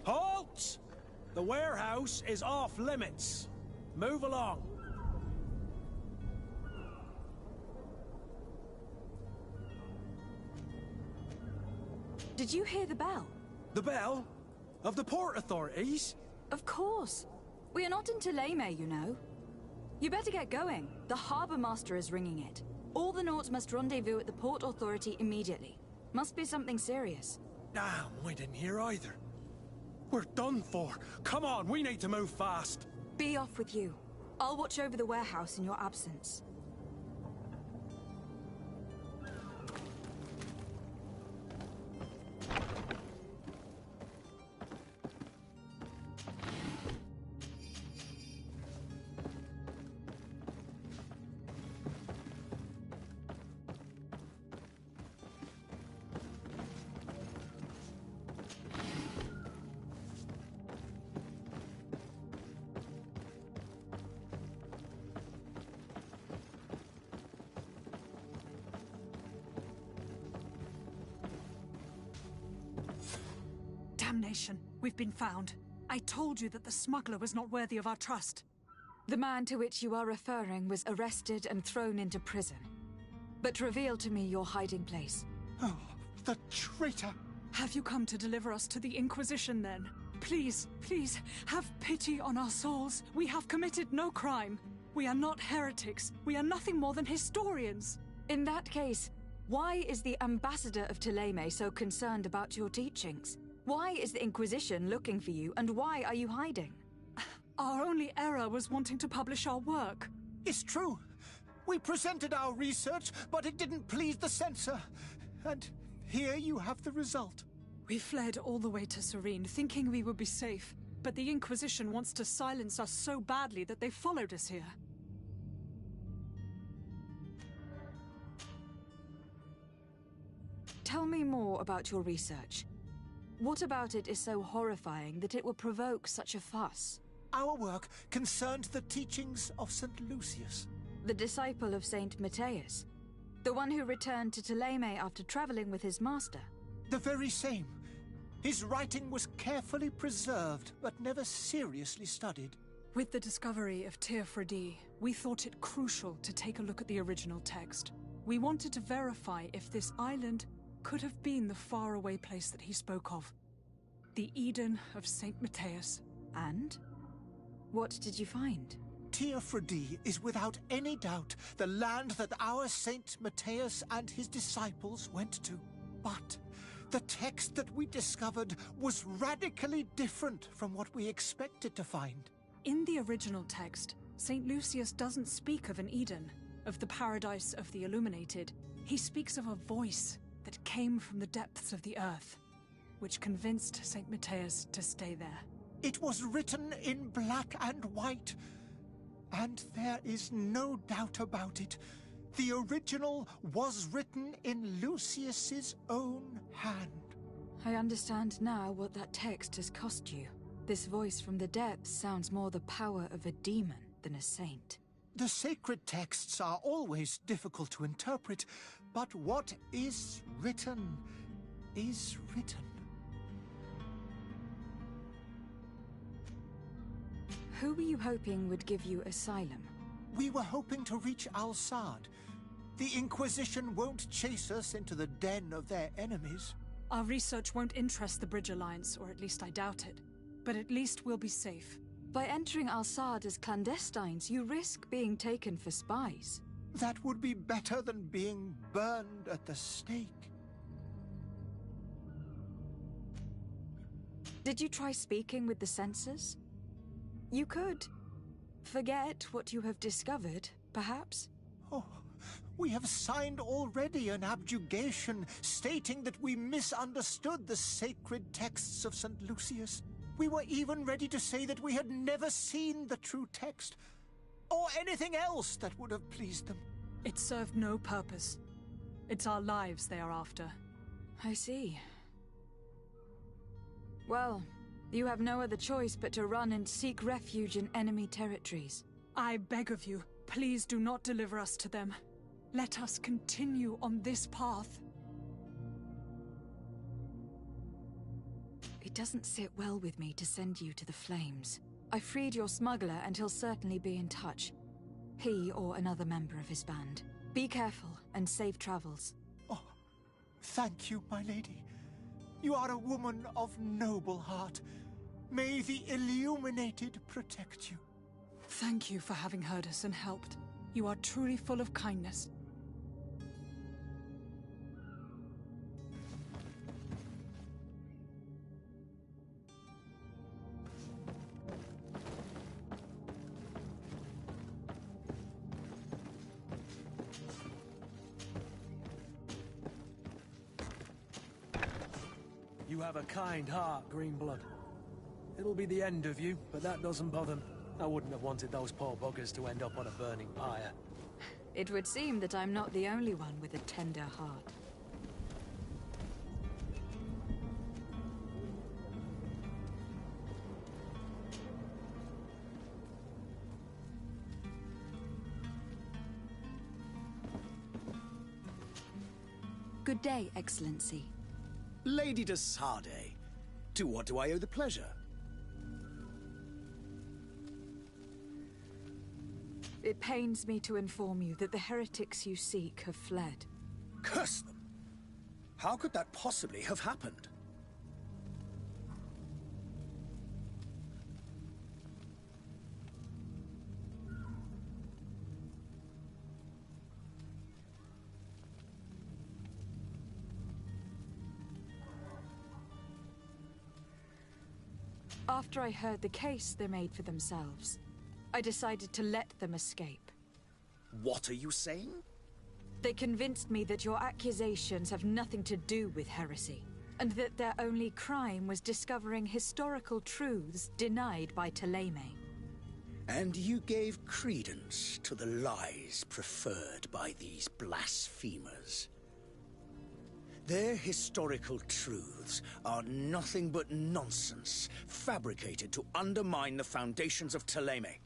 Halt! The warehouse is off limits. Move along. Did you hear the bell? The bell? Of the port authorities? Of course. We are not in Thélème, you know. You better get going. The harbour master is ringing it. All the Nauts must rendezvous at the Port Authority immediately. Must be something serious. Damn, we didn't hear either. We're done for. Come on, we need to move fast. Be off with you. I'll watch over the warehouse in your absence. Damnation. We've been found. I told you that the smuggler was not worthy of our trust. The man to which you are referring was arrested and thrown into prison. But reveal to me your hiding place. Oh, the traitor! Have you come to deliver us to the Inquisition, then? Please, please, have pity on our souls. We have committed no crime. We are not heretics. We are nothing more than historians. In that case, why is the ambassador of Thélème so concerned about your teachings? Why is the Inquisition looking for you, and why are you hiding? Our only error was wanting to publish our work. It's true. We presented our research, but it didn't please the censor. And here you have the result. We fled all the way to Serene, thinking we would be safe. But the Inquisition wants to silence us so badly that they followed us here. Tell me more about your research. What about it is so horrifying that it will provoke such a fuss? Our work concerned the teachings of St. Lucius. The disciple of Saint Matthias. The one who returned to Thélème after traveling with his master. The very same. His writing was carefully preserved, but never seriously studied. With the discovery of Teofredi, we thought it crucial to take a look at the original text. We wanted to verify if this island could have been the faraway place that he spoke of. The Eden of Saint Matthias. And? What did you find? Teofredi is without any doubt the land that our Saint Matthias and his disciples went to. But the text that we discovered was radically different from what we expected to find. In the original text, Saint Lucius doesn't speak of an Eden, of the paradise of the illuminated. He speaks of a voice that came from the depths of the earth, which convinced Saint Matthias to stay there. It was written in black and white, and there is no doubt about it. The original was written in Lucius's own hand. I understand now what that text has cost you. This voice from the depths sounds more the power of a demon than a saint. The sacred texts are always difficult to interpret, but what is written is written. Who were you hoping would give you asylum? We were hoping to reach Al-Sad. The Inquisition won't chase us into the den of their enemies. Our research won't interest the Bridge Alliance, or at least I doubt it. But at least we'll be safe. By entering Al-Sad as clandestines, you risk being taken for spies. That would be better than being burned at the stake. Did you try speaking with the censors? You could. Forget what you have discovered, perhaps? Oh, we have signed already an abjugation stating that we misunderstood the sacred texts of St. Lucius. We were even ready to say that we had never seen the true text, or anything else that would have pleased them. It served no purpose. It's our lives they are after. I see. Well, you have no other choice but to run and seek refuge in enemy territories. I beg of you, please do not deliver us to them. Let us continue on this path. It doesn't sit well with me to send you to the flames. I freed your smuggler and he'll certainly be in touch. He or another member of his band. Be careful and safe travels. Oh, thank you, my lady. You are a woman of noble heart. May the Illuminated protect you. Thank you for having heard us and helped. You are truly full of kindness. You have a kind heart, Greenblood. It'll be the end of you, but that doesn't bother me. I wouldn't have wanted those poor buggers to end up on a burning pyre. It would seem that I'm not the only one with a tender heart. Good day, Excellency. Lady de Sardet, to what do I owe the pleasure? It pains me to inform you that the heretics you seek have fled. Curse them! How could that possibly have happened? After I heard the case they made for themselves, I decided to let them escape. What are you saying? They convinced me that your accusations have nothing to do with heresy, and that their only crime was discovering historical truths denied by Thélème. And you gave credence to the lies preferred by these blasphemers. Their historical truths are nothing but nonsense, fabricated to undermine the foundations of Thélème.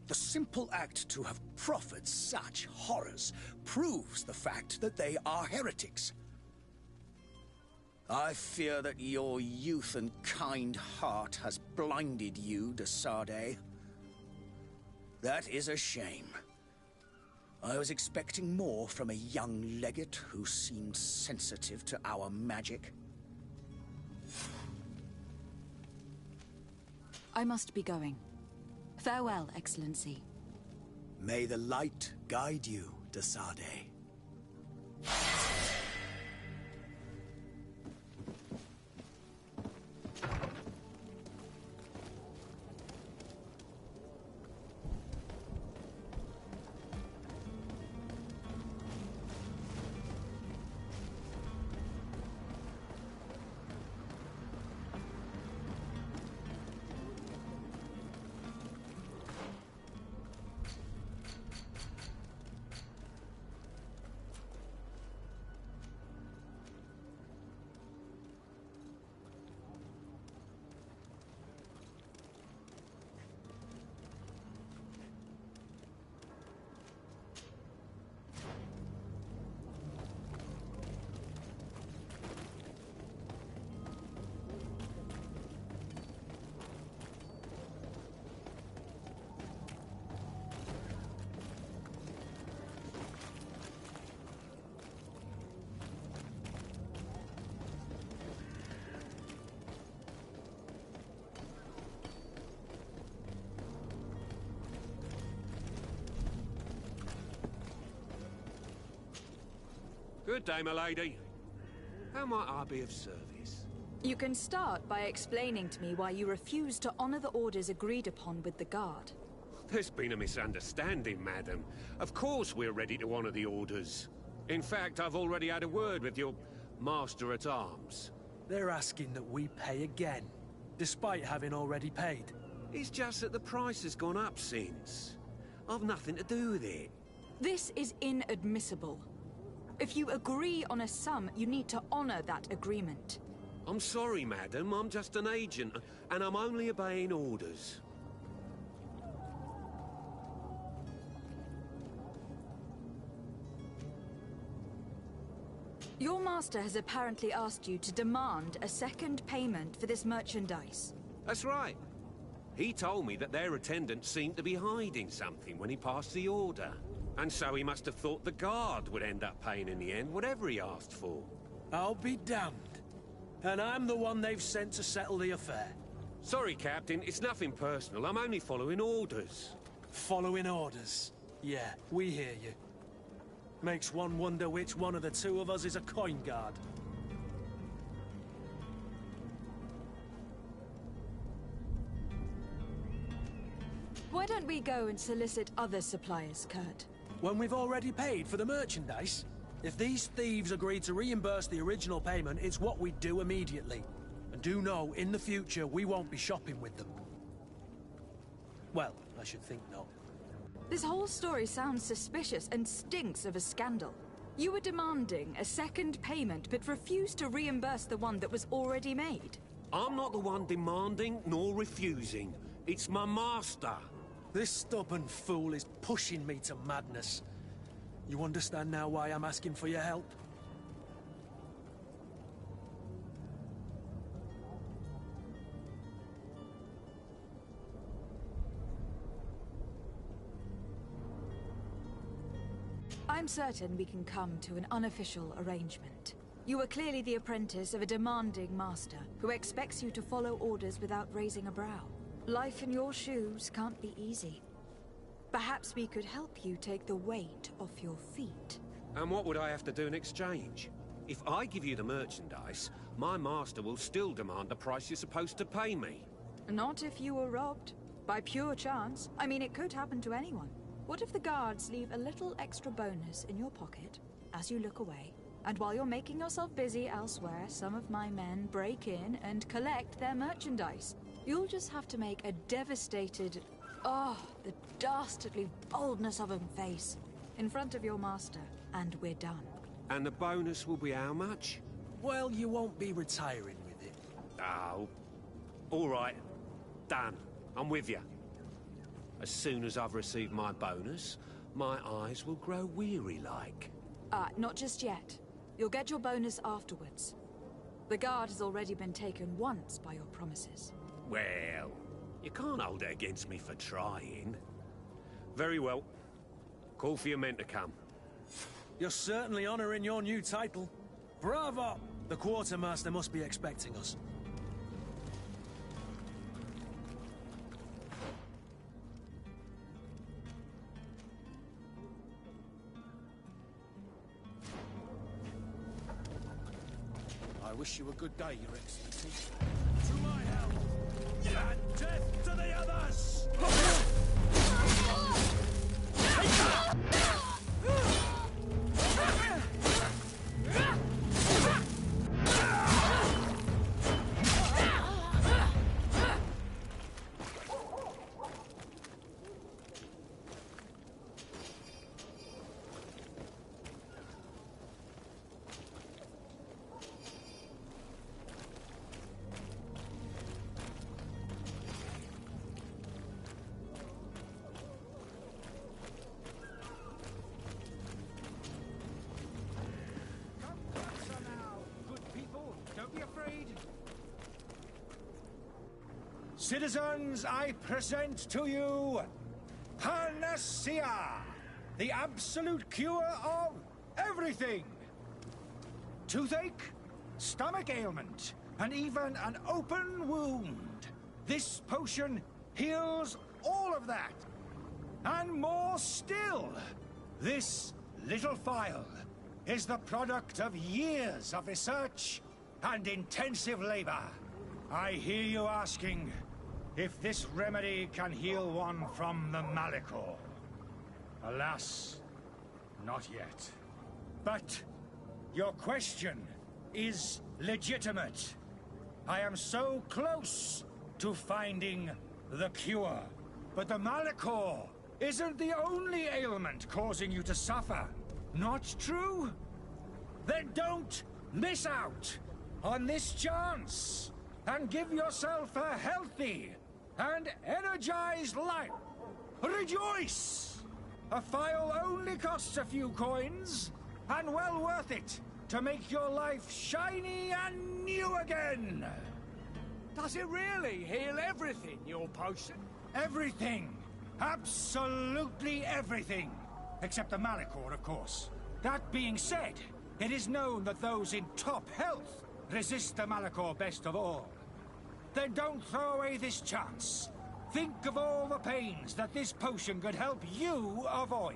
The simple act to have proffered such horrors proves the fact that they are heretics. I fear that your youth and kind heart has blinded you, de Sardet. That is a shame. I was expecting more from a young legate who seemed sensitive to our magic. I must be going. Farewell, Excellency. May the light guide you, de Sardet. Good day, my lady. How might I be of service? You can start by explaining to me why you refuse to honor the orders agreed upon with the Guard. There's been a misunderstanding, madam. Of course we're ready to honor the orders. In fact, I've already had a word with your master-at-arms. They're asking that we pay again, despite having already paid. It's just that the price has gone up since. I've nothing to do with it. This is inadmissible. If you agree on a sum, you need to honor that agreement. I'm sorry, madam. I'm just an agent, and I'm only obeying orders. Your master has apparently asked you to demand a second payment for this merchandise. That's right. He told me that their attendant seemed to be hiding something when he passed the order. And so he must have thought the Guard would end up paying in the end, whatever he asked for. I'll be damned. And I'm the one they've sent to settle the affair. Sorry, Captain, it's nothing personal. I'm only following orders. Following orders? Yeah, we hear you. Makes one wonder which one of the two of us is a coin guard. Why don't we go and solicit other suppliers, Kurt? When we've already paid for the merchandise? If these thieves agreed to reimburse the original payment, it's what we'd do immediately. And do know, in the future, we won't be shopping with them. Well, I should think not. This whole story sounds suspicious and stinks of a scandal. You were demanding a second payment, but refused to reimburse the one that was already made. I'm not the one demanding nor refusing. It's my master. This stubborn fool is pushing me to madness. You understand now why I'm asking for your help? I'm certain we can come to an unofficial arrangement. You are clearly the apprentice of a demanding master who expects you to follow orders without raising a brow. Life in your shoes can't be easy. Perhaps we could help you take the weight off your feet. And what would I have to do in exchange? If I give you the merchandise, my master will still demand the price you're supposed to pay me. Not if you were robbed. By pure chance. I mean, it could happen to anyone. What if the guards leave a little extra bonus in your pocket as you look away? And while you're making yourself busy elsewhere, some of my men break in and collect their merchandise. You'll just have to make a devastated, the dastardly boldness of him face in front of your master, and we're done. And the bonus will be how much? Well, you won't be retiring with it. Oh, all right. Done. I'm with you. As soon as I've received my bonus, my eyes will grow weary-like. Not just yet. You'll get your bonus afterwards. The guard has already been taken once by your promises. Well, you can't hold it against me for trying. Very well. Call for your men to come. You're certainly honoring your new title. Bravo! The quartermaster must be expecting us. I wish you a good day, Your Excellency. To my help! And death to the others! Citizens, I present to you Panacea, the absolute cure of everything. Toothache, stomach ailment, and even an open wound. This potion heals all of that. And more still. This little phial is the product of years of research and intensive labor. I hear you asking if this remedy can heal one from the Malachor. Alas, not yet. But your question is legitimate. I am so close to finding the cure. But the Malachor isn't the only ailment causing you to suffer. Not true? Then don't miss out on this chance and give yourself a healthy and energized life. Rejoice! A phial only costs a few coins, and well worth it to make your life shiny and new again. Does it really heal everything, your potion? Everything. Absolutely everything. Except the Malachor, of course. That being said, it is known that those in top health resist the Malachor best of all. Then don't throw away this chance. Think of all the pains that this potion could help you avoid.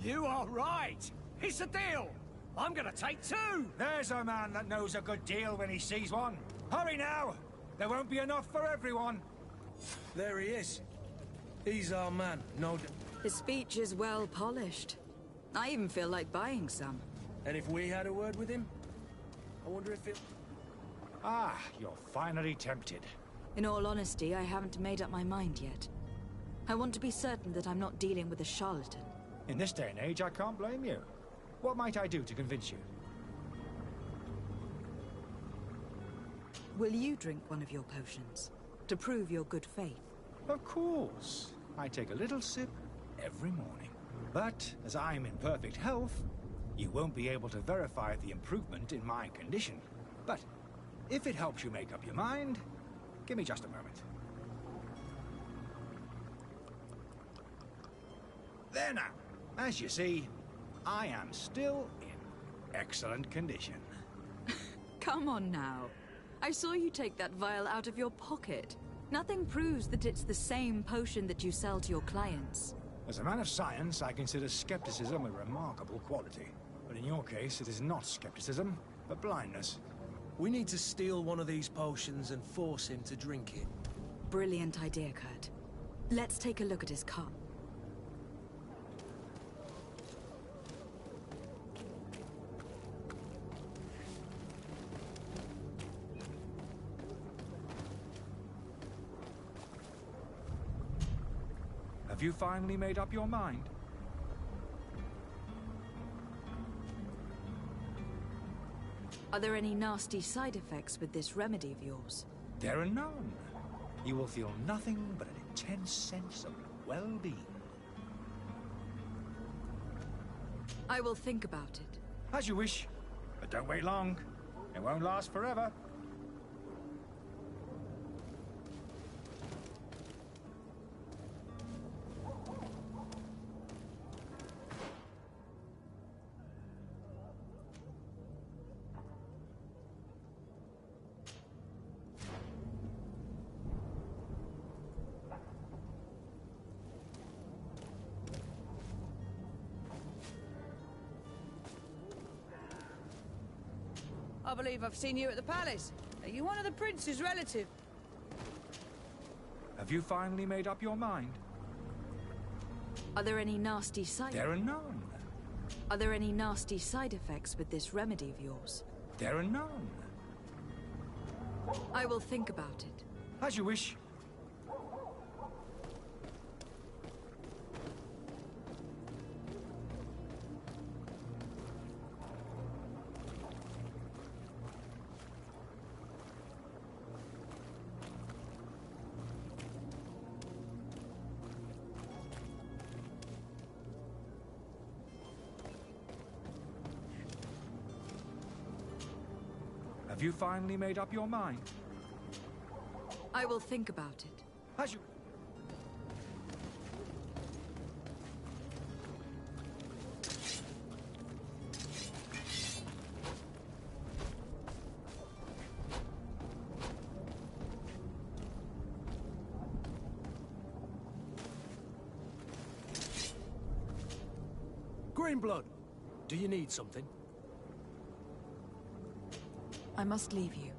You are right. It's a deal. I'm gonna take two. There's a man that knows a good deal when he sees one. Hurry now. There won't be enough for everyone. There he is. He's our man, no doubt. His speech is well polished. I even feel like buying some. And if we had a word with him, I wonder if it... Ah, you're finally tempted. In all honesty, I haven't made up my mind yet. I want to be certain that I'm not dealing with a charlatan. In this day and age, I can't blame you. What might I do to convince you? Will you drink one of your potions, to prove your good faith? Of course. I take a little sip every morning. But, as I'm in perfect health, you won't be able to verify the improvement in my condition. But, if it helps you make up your mind, give me just a moment. There now. As you see, I am still in excellent condition. Come on now. I saw you take that vial out of your pocket. Nothing proves that it's the same potion that you sell to your clients. As a man of science, I consider skepticism a remarkable quality. But in your case, it is not skepticism, but blindness. We need to steal one of these potions and force him to drink it. Brilliant idea, Kurt. Let's take a look at his cup. Have you finally made up your mind? Are there any nasty side effects with this remedy of yours? There are none. You will feel nothing but an intense sense of well-being. I will think about it. As you wish, but don't wait long. It won't last forever. I believe I've seen you at the palace. Are you one of the prince's relatives? Have you finally made up your mind? Are there any nasty side... There are none. Are there any nasty side effects with this remedy of yours? There are none. I will think about it. As you wish. Have you finally made up your mind? I will think about it. As you... Greenblood, do you need something? I must leave you.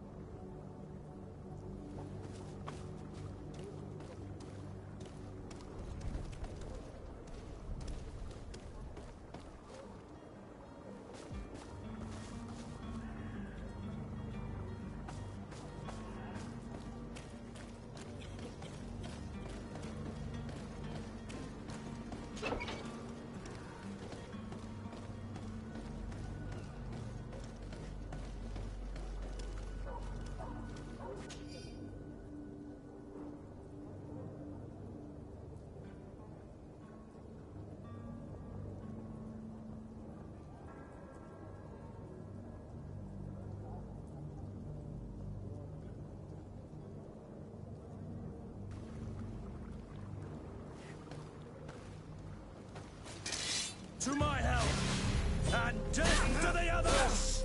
To my help! And death to the others!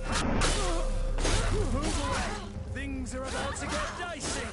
Move away! Things are about to get dicey!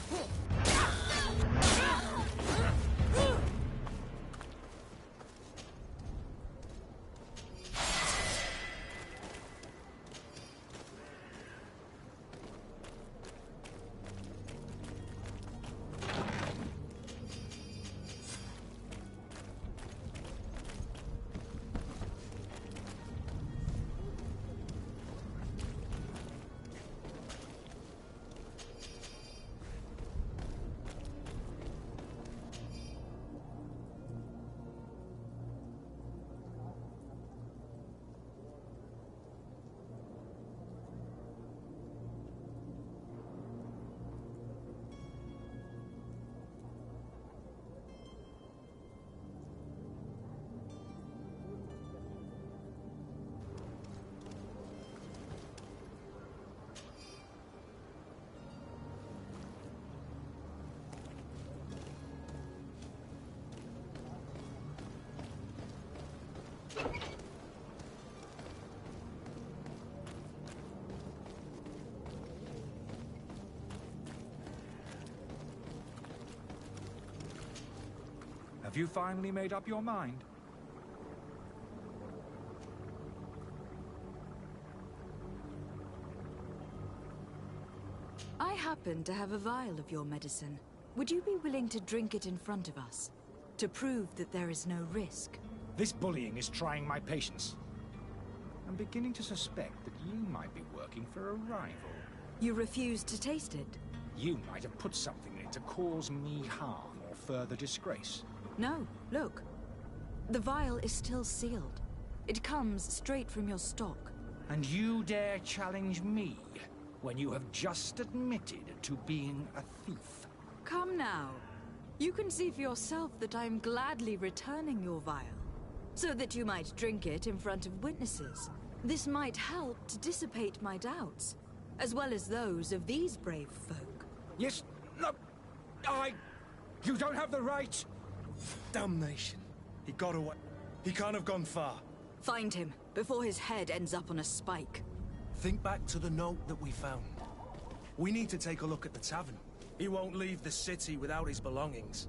Have you finally made up your mind? I happen to have a vial of your medicine. Would you be willing to drink it in front of us? To prove that there is no risk? This bullying is trying my patience. I'm beginning to suspect that you might be working for a rival. You refuse to taste it? You might have put something in it to cause me harm or further disgrace. No, look. The vial is still sealed. It comes straight from your stock. And you dare challenge me when you have just admitted to being a thief? Come now. You can see for yourself that I am gladly returning your vial, so that you might drink it in front of witnesses. This might help to dissipate my doubts, as well as those of these brave folk. Yes, no, you don't have the right. Damnation. He got away. He can't have gone far. Find him, before his head ends up on a spike. Think back to the note that we found. We need to take a look at the tavern. He won't leave the city without his belongings.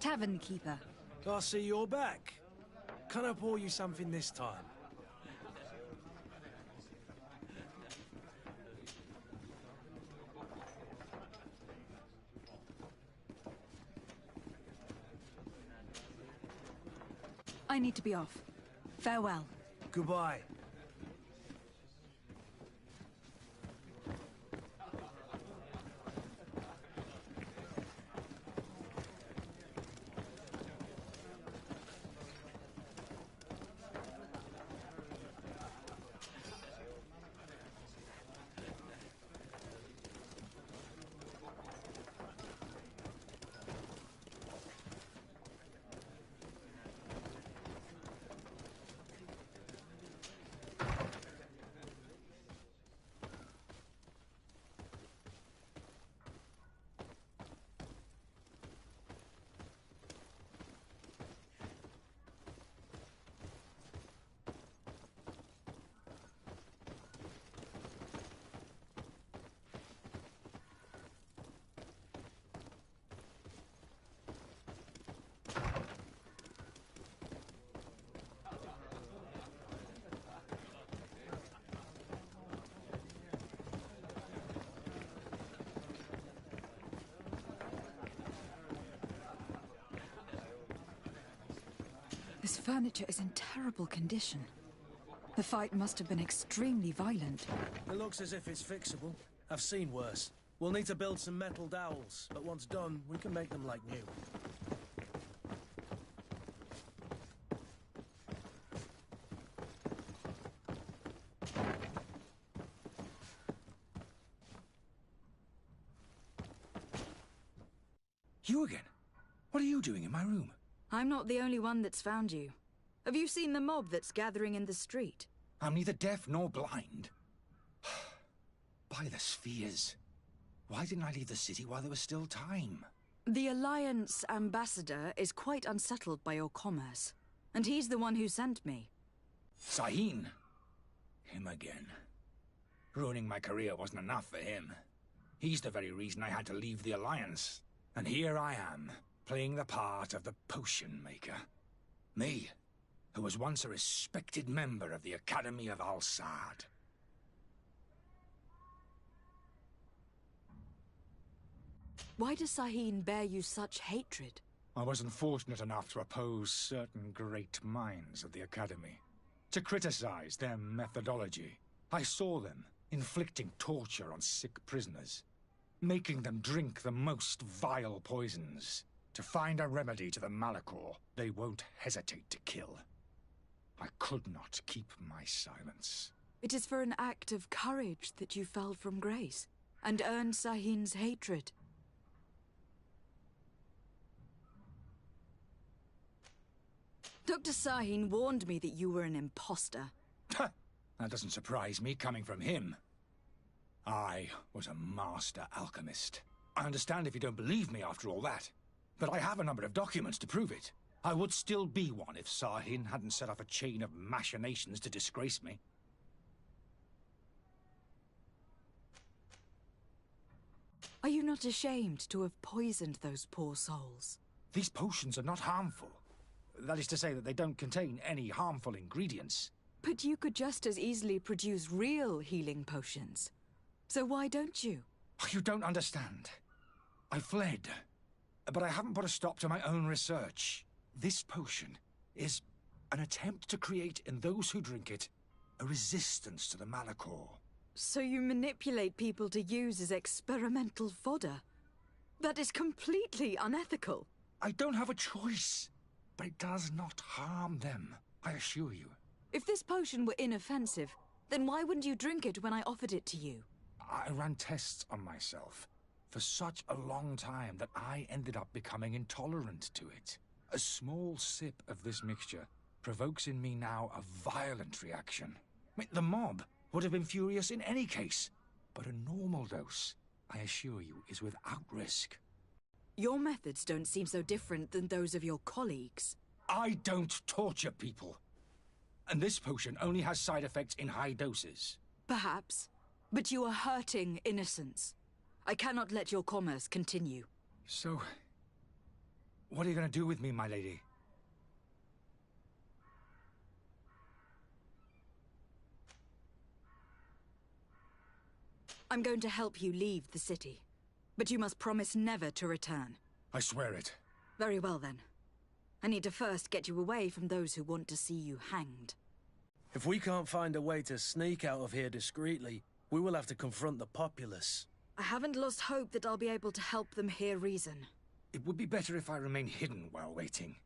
Tavern keeper. I see you're back. Can I pour you something this time? I need to be off. Farewell. Goodbye. This furniture is in terrible condition. The fight must have been extremely violent. It looks as if it's fixable. I've seen worse. We'll need to build some metal dowels, but once done, we can make them like new. You again? What are you doing in my room? I'm not the only one that's found you. Have you seen the mob that's gathering in the street? I'm neither deaf nor blind. By the spheres. Why didn't I leave the city while there was still time? The Alliance ambassador is quite unsettled by your commerce, and he's the one who sent me. Sahin. Him again. Ruining my career wasn't enough for him. He's the very reason I had to leave the Alliance. And here I am, playing the part of the potion maker. Me, who was once a respected member of the Academy of Al-Sad. Why does Sahin bear you such hatred? I wasn't fortunate enough to oppose certain great minds of the Academy, to criticize their methodology. I saw them inflicting torture on sick prisoners, making them drink the most vile poisons. To find a remedy to the Malachor, they won't hesitate to kill. I could not keep my silence. It is for an act of courage that you fell from grace, and earned Sahin's hatred. Dr. Sahin warned me that you were an imposter. That doesn't surprise me, coming from him. I was a master alchemist. I understand if you don't believe me after all that, but I have a number of documents to prove it. I would still be one if Sahin hadn't set off a chain of machinations to disgrace me. Are you not ashamed to have poisoned those poor souls? These potions are not harmful. That is to say that they don't contain any harmful ingredients. But you could just as easily produce real healing potions. So why don't you? You don't understand. I fled, but I haven't put a stop to my own research. This potion is an attempt to create in those who drink it a resistance to the Malachor. So you manipulate people to use as experimental fodder? That is completely unethical. I don't have a choice, but it does not harm them, I assure you. If this potion were inoffensive, then why wouldn't you drink it when I offered it to you? I ran tests on myself for such a long time that I ended up becoming intolerant to it. A small sip of this mixture provokes in me now a violent reaction. The mob would have been furious in any case, but a normal dose, I assure you, is without risk. Your methods don't seem so different than those of your colleagues. I don't torture people. And this potion only has side effects in high doses. Perhaps, but you are hurting innocents. I cannot let your commerce continue. So, what are you going to do with me, my lady? I'm going to help you leave the city, but you must promise never to return. I swear it. Very well, then. I need to first get you away from those who want to see you hanged. If we can't find a way to sneak out of here discreetly, we will have to confront the populace. I haven't lost hope that I'll be able to help them hear reason. It would be better if I remain hidden while waiting.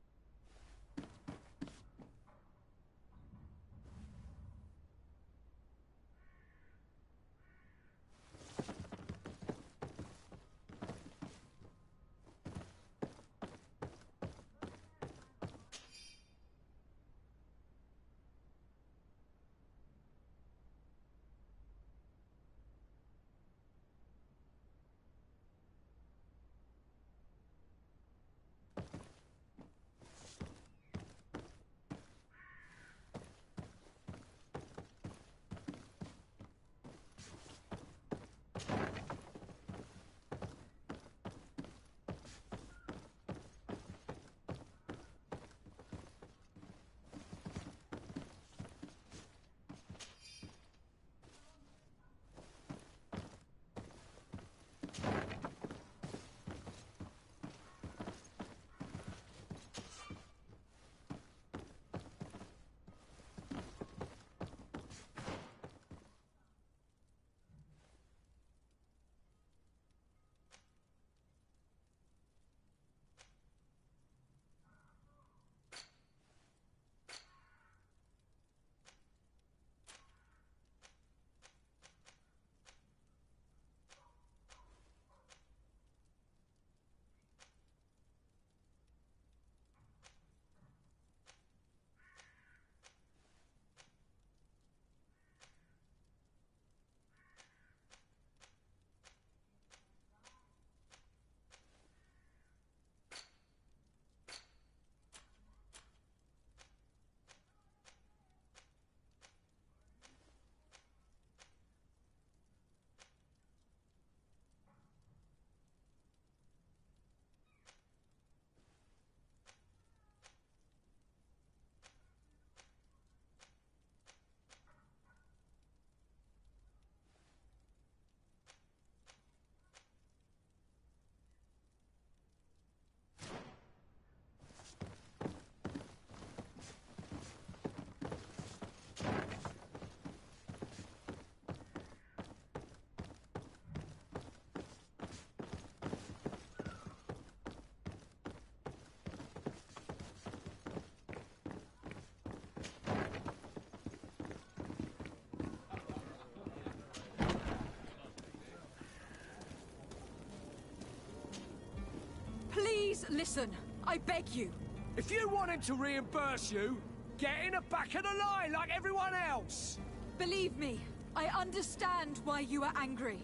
Listen, I beg you. If you want him to reimburse you, get in the back of the line like everyone else. Believe me, I understand why you are angry.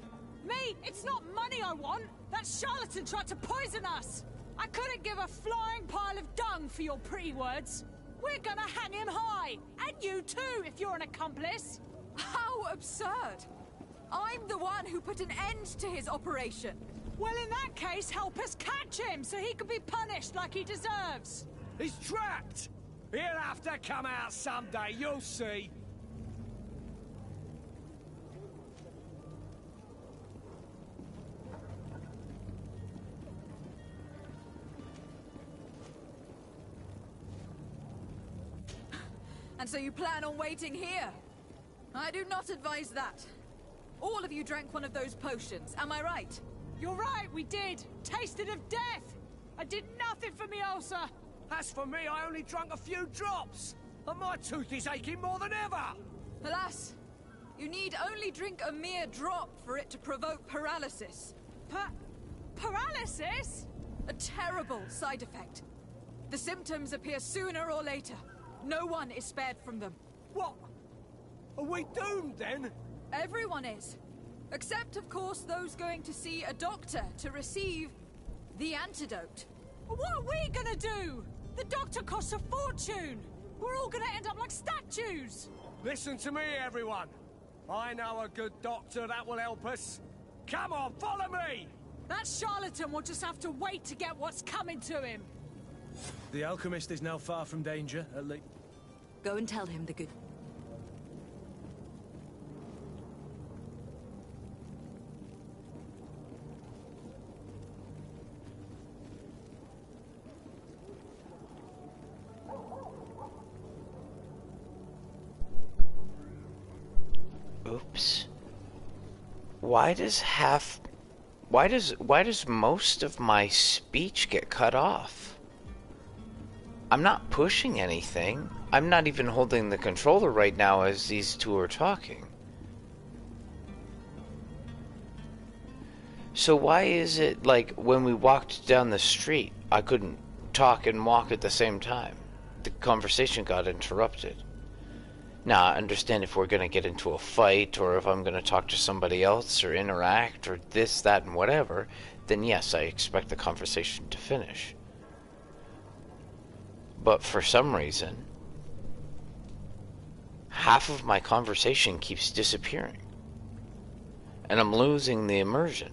Me? It's not money I want. That charlatan tried to poison us. I couldn't give a flying pile of dung for your pretty words. We're gonna hang him high. And you too, if you're an accomplice. How absurd! I'm the one who put an end to his operation. Well, in that case, help us catch him so he can be punished like he deserves. He's trapped. He'll have to come out someday, you'll see. And so you plan on waiting here? I do not advise that. All of you drank one of those potions, am I right? You're right, we did. Tasted of death. I did nothing for me ulcer. As for me, I only drank a few drops. And my tooth is aching more than ever. Alas, you need only drink a mere drop for it to provoke paralysis. Paralysis? A terrible side effect. The symptoms appear sooner or later. No one is spared from them. What? Are we doomed then? Everyone is. Except, of course, those going to see a doctor to receive the antidote. What are we gonna do? The doctor costs a fortune. We're all gonna end up like statues. Listen to me, everyone. I know a good doctor that will help us. Come on, follow me! That charlatan will just have to wait to get what's coming to him. The alchemist is now far from danger, at least. Go and tell him the good... Oops. Why does most of my speech get cut off? I'm not pushing anything. I'm not even holding the controller right now as these two are talking. So why is it like when we walked down the street, I couldn't talk and walk at the same time? The conversation got interrupted. Now, I understand if we're going to get into a fight, or if I'm going to talk to somebody else, or interact, or this, that, and whatever, then yes, I expect the conversation to finish. But for some reason, half of my conversation keeps disappearing. And I'm losing the immersion.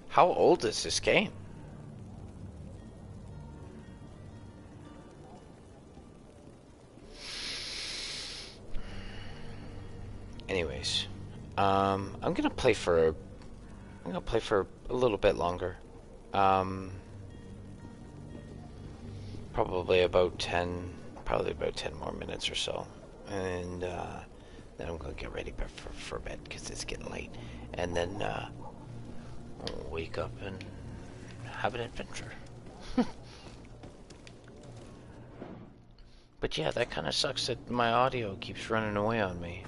How old is this game? Anyways, I'm gonna play for a little bit longer. Probably about 10 more minutes or so, and then I'm gonna get ready for bed because it's getting late, and then I'll wake up and have an adventure. But yeah, that kind of sucks that my audio keeps running away on me.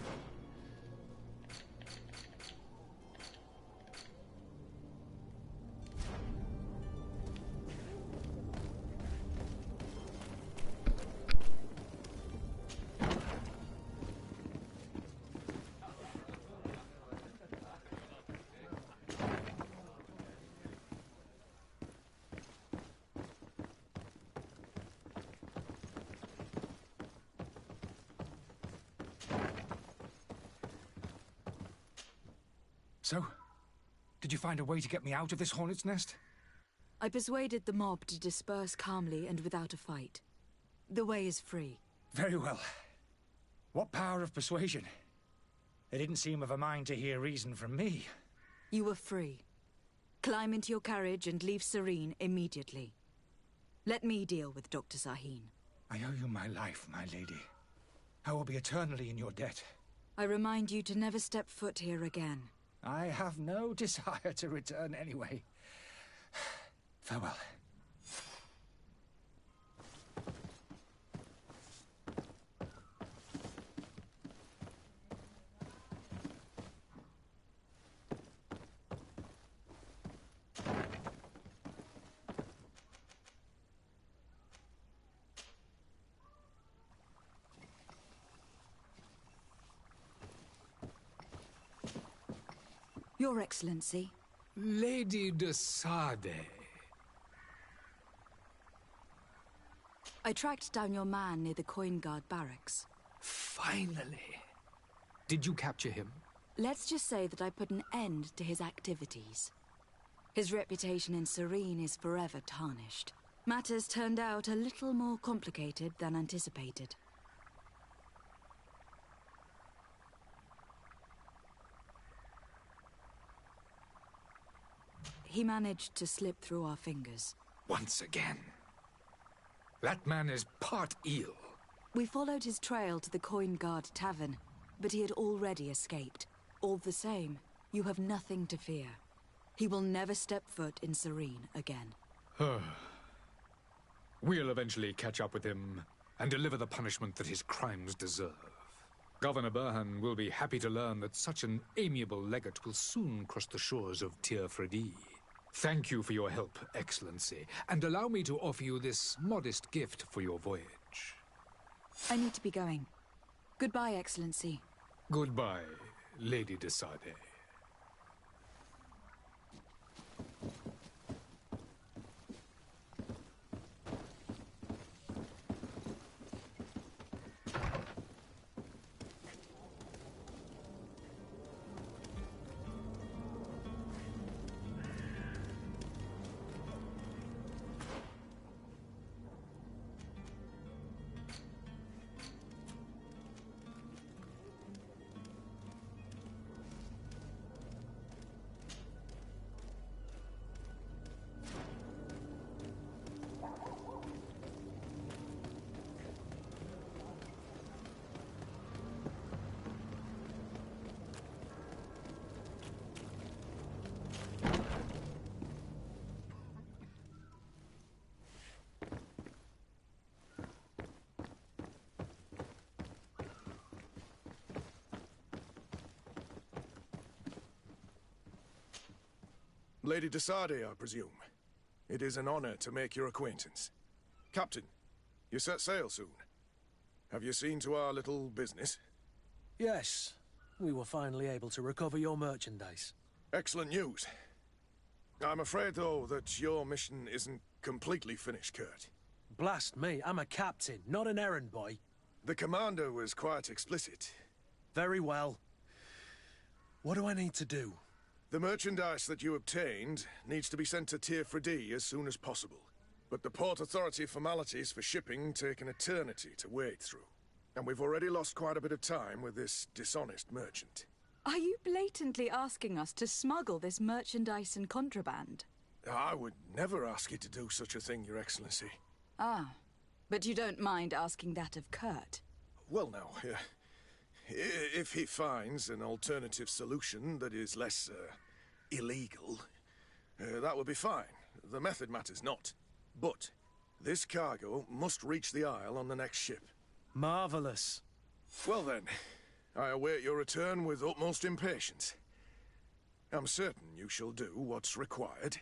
So, did you find a way to get me out of this hornet's nest? I persuaded the mob to disperse calmly and without a fight. The way is free. Very well. What power of persuasion? They didn't seem of a mind to hear reason from me. You were free. Climb into your carriage and leave Serene immediately. Let me deal with Dr. Sahin. I owe you my life, my lady. I will be eternally in your debt. I remind you to never step foot here again. I have no desire to return anyway. Farewell. Your Excellency. Lady de Sade. I tracked down your man near the Coin Guard barracks. Finally. Did you capture him? Let's just say that I put an end to his activities. His reputation in Serene is forever tarnished. Matters turned out a little more complicated than anticipated. He managed to slip through our fingers. Once again. That man is part eel. We followed his trail to the Coin Guard Tavern, but he had already escaped. All the same, you have nothing to fear. He will never step foot in Serene again. We'll eventually catch up with him and deliver the punishment that his crimes deserve. Governor Burhan will be happy to learn that such an amiable legate will soon cross the shores of Tir Fredi. Thank you for your help, Excellency, and allow me to offer you this modest gift for your voyage. I need to be going. Goodbye, Excellency. Goodbye, Lady de Sade. Lady de Sade, I presume. It is an honor to make your acquaintance. Captain, you set sail soon. Have you seen to our little business? Yes. We were finally able to recover your merchandise. Excellent news. I'm afraid, though, that your mission isn't completely finished, Kurt. Blast me, I'm a captain, not an errand boy. The commander was quite explicit. Very well. What do I need to do? The merchandise that you obtained needs to be sent to Tir Fredi as soon as possible. But the Port Authority formalities for shipping take an eternity to wade through. And we've already lost quite a bit of time with this dishonest merchant. Are you blatantly asking us to smuggle this merchandise and contraband? I would never ask you to do such a thing, Your Excellency. Ah, but you don't mind asking that of Kurt? Well, now, if he finds an alternative solution that is less, illegal, that would be fine. The method matters not. But this cargo must reach the Isle on the next ship. Marvelous. Well then, I await your return with utmost impatience. I'm certain you shall do what's required.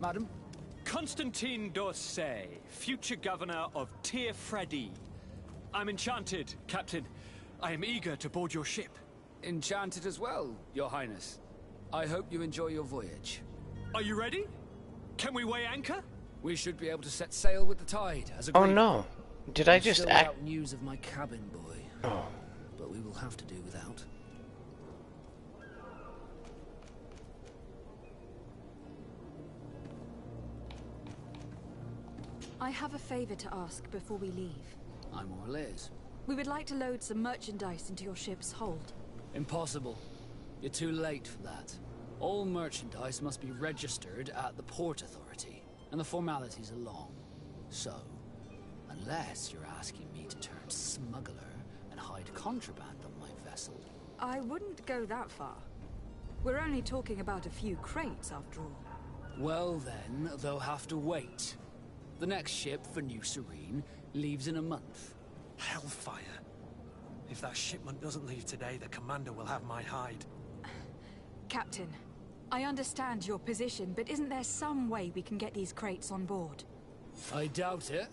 Madam? Constantine d'Orsay, future governor of Tir Fredi. I'm enchanted, Captain. I am eager to board your ship. Enchanted as well, Your Highness. I hope you enjoy your voyage. Are you ready? Can we weigh anchor? We should be able to set sail with the tide, as agreed. Oh no. Did I just Still act? without news of my cabin boy. Oh. but we will have to do without. I have a favor to ask before we leave. I'm all ears. We would like to load some merchandise into your ship's hold. Impossible. You're too late for that. All merchandise must be registered at the Port Authority, and the formalities are long. So, unless you're asking me to turn smuggler and hide contraband on my vessel... I wouldn't go that far. We're only talking about a few crates, after all. Well then, they'll have to wait. The next ship for New Serene leaves in a month. Hellfire. If that shipment doesn't leave today, the commander will have my hide. Captain, I understand your position, but isn't there some way we can get these crates on board? I doubt it.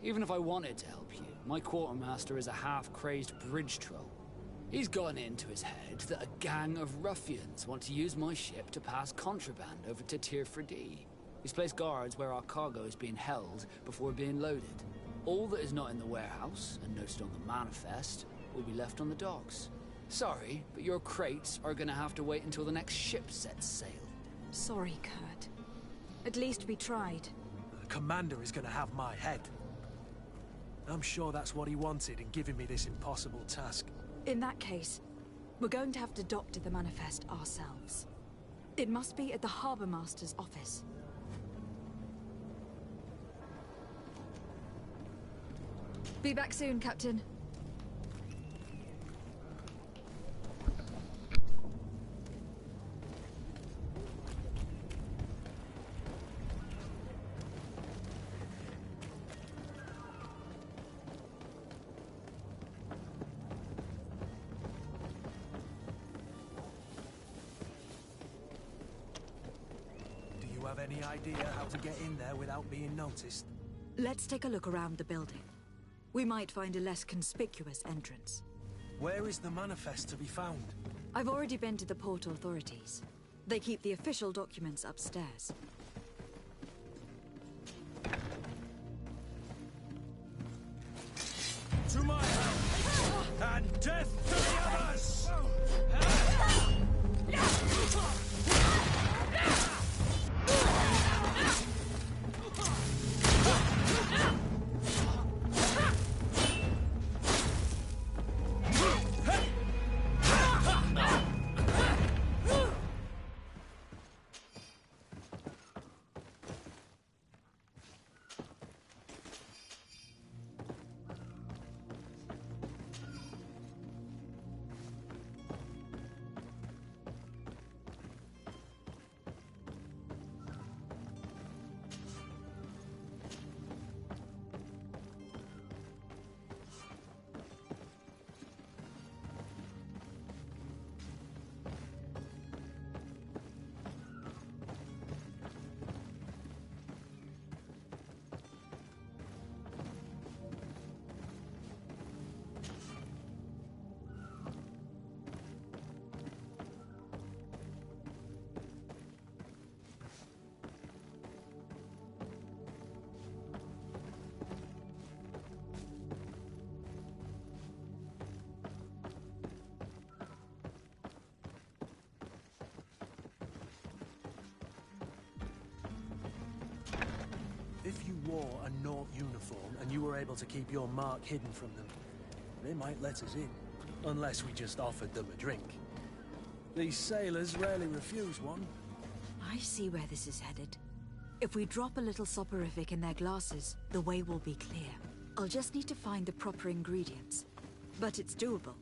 Even if I wanted to help you, my quartermaster is a half-crazed bridge troll. He's gotten into his head that a gang of ruffians want to use my ship to pass contraband over to Tirfredi. He's placed guards where our cargo is being held before being loaded. All that is not in the warehouse, and noted on the manifest, will be left on the docks. Sorry, but your crates are gonna have to wait until the next ship sets sail. Sorry, Kurt. At least we tried. The commander is gonna have my head. I'm sure that's what he wanted in giving me this impossible task. In that case, we're going to have to doctor the manifest ourselves. It must be at the Harbour Master's office. Be back soon, Captain. Do you have any idea how to get in there without being noticed? Let's take a look around the building. We might find a less conspicuous entrance. Where is the manifest to be found? I've already been to the port authorities. They keep the official documents upstairs. To my help! And death to the others! If you wore a Naught uniform and you were able to keep your mark hidden from them, they might let us in. Unless we just offered them a drink. These sailors rarely refuse one. I see where this is headed. If we drop a little soporific in their glasses, the way will be clear. I'll just need to find the proper ingredients. But it's doable.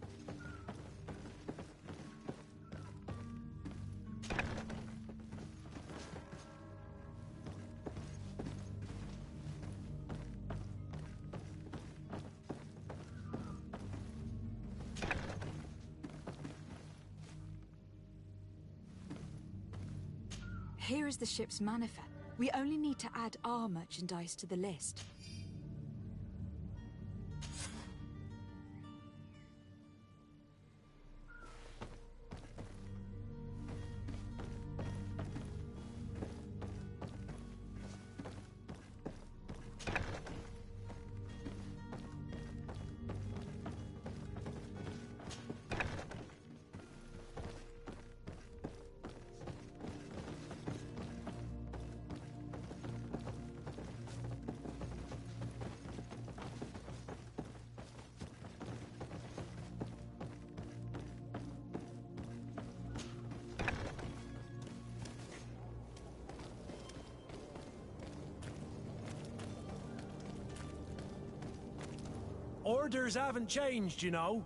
Here is the ship's manifest. We only need to add our merchandise to the list. Orders haven't changed, you know.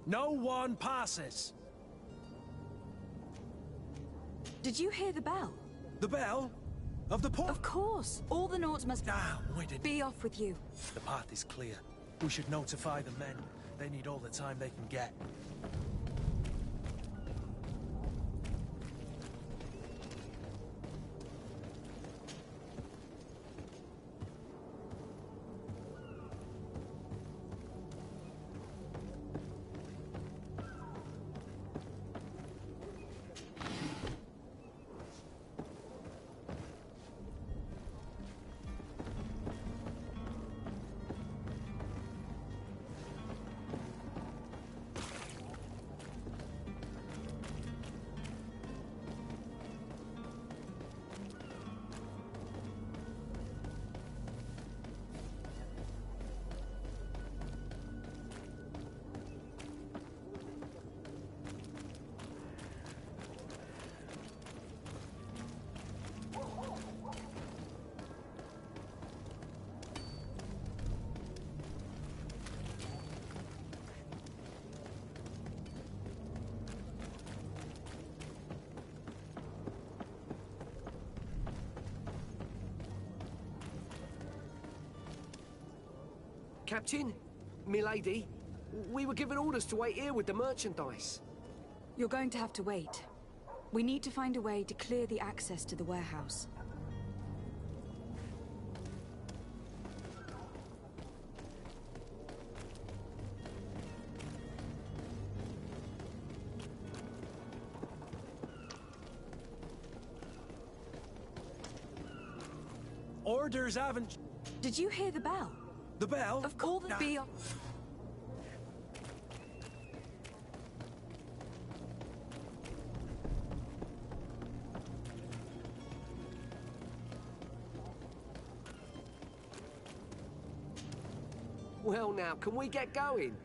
No one passes. Did you hear the bell? The bell? Of the port? Of course. All the Nauts must be off with you. The path is clear. We should notify the men. They need all the time they can get. Captain, milady, we were given orders to wait here with the merchandise. You're going to have to wait. We need to find a way to clear the access to the warehouse. Orders haven't... Did you hear the bell? The bell? Of course, be off. Well now, can we get going?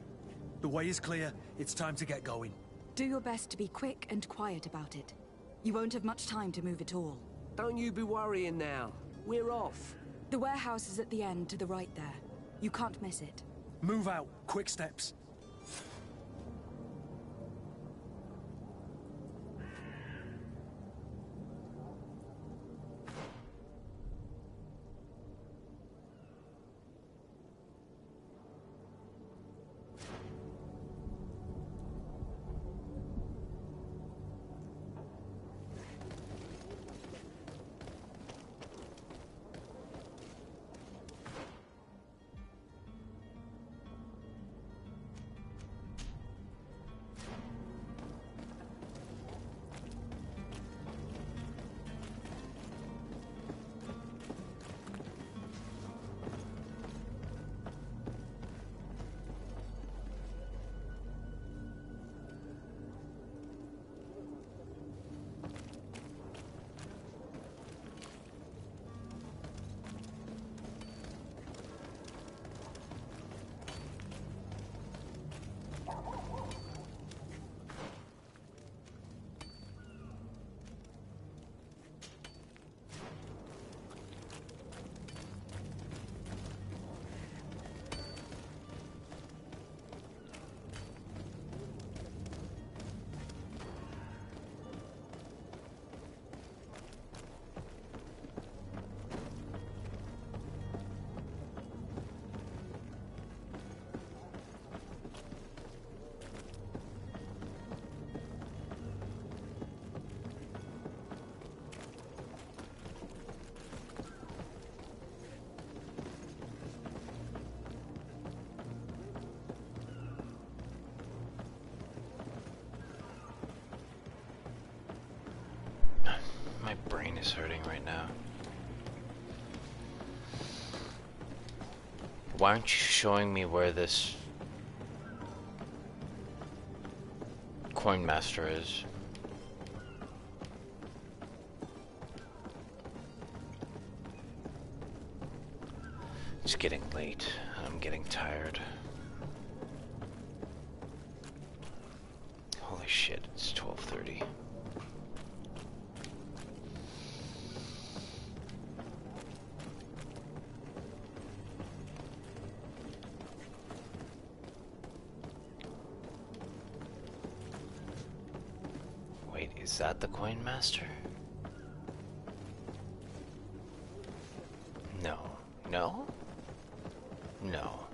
The way is clear. It's time to get going. Do your best to be quick and quiet about it. You won't have much time to move at all. Don't you be worrying now. We're off. The warehouse is at the end to the right there. You can't miss it. Move out. Quick steps. My brain is hurting right now. Why aren't you showing me where this coin master is? It's getting late. I'm getting tired. Holy shit, it's 12:30. Is that the coin master? No. No? No.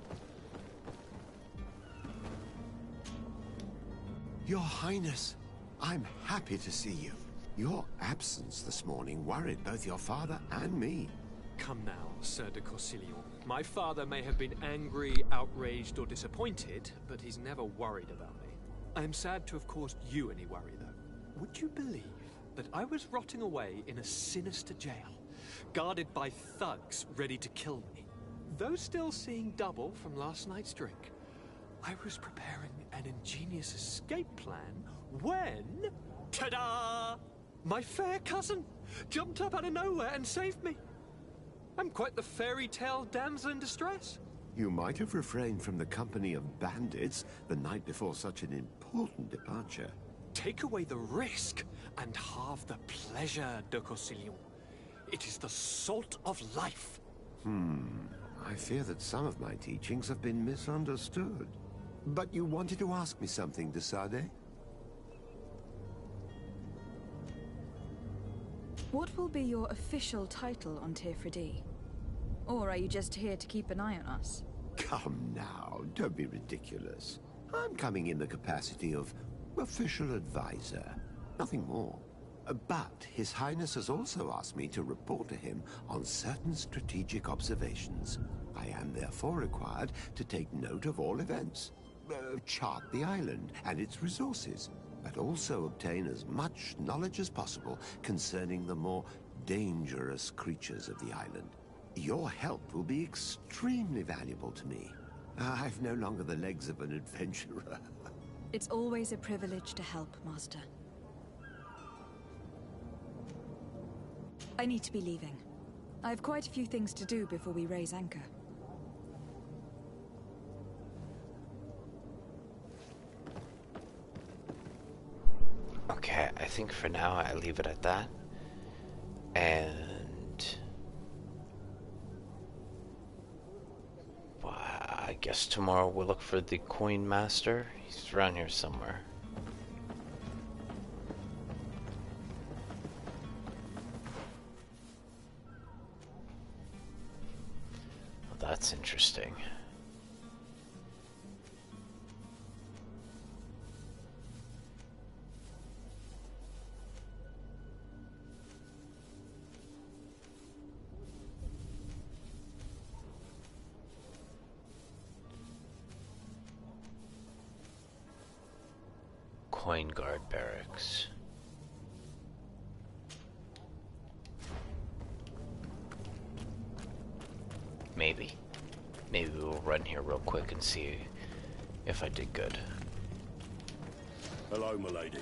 Your Highness, I'm happy to see you. Your absence this morning worried both your father and me. Come now, Sir de Corsilion. My father may have been angry, outraged, or disappointed, but he's never worried about me. I am sad to have caused you any worry, though. Would you believe that I was rotting away in a sinister jail, guarded by thugs ready to kill me? Though still seeing double from last night's drink, I was preparing an ingenious escape plan when... ta-da! My fair cousin jumped up out of nowhere and saved me. I'm quite the fairy tale damsel in distress. You might have refrained from the company of bandits the night before such an important departure. Take away the risk and halve the pleasure, de Corsilion. It is the salt of life. I fear that some of my teachings have been misunderstood. But you wanted to ask me something, de Sade? What will be your official title on Teofridi? Or are you just here to keep an eye on us? Come now, don't be ridiculous. I'm coming in the capacity of official advisor, nothing more. But His Highness has also asked me to report to him on certain strategic observations. I am therefore required to take note of all events, chart the island and its resources, but also obtain as much knowledge as possible concerning the more dangerous creatures of the island. Your help will be extremely valuable to me. I've no longer the legs of an adventurer. It's always a privilege to help, Master. I need to be leaving. I have quite a few things to do before we raise anchor. Okay, I think for now I leave it at that. And... well, I guess tomorrow we'll look for the coin master. He's around here somewhere. Well, that's interesting. Coin guard barracks. Maybe we'll run here real quick and see if I did good. Hello, milady.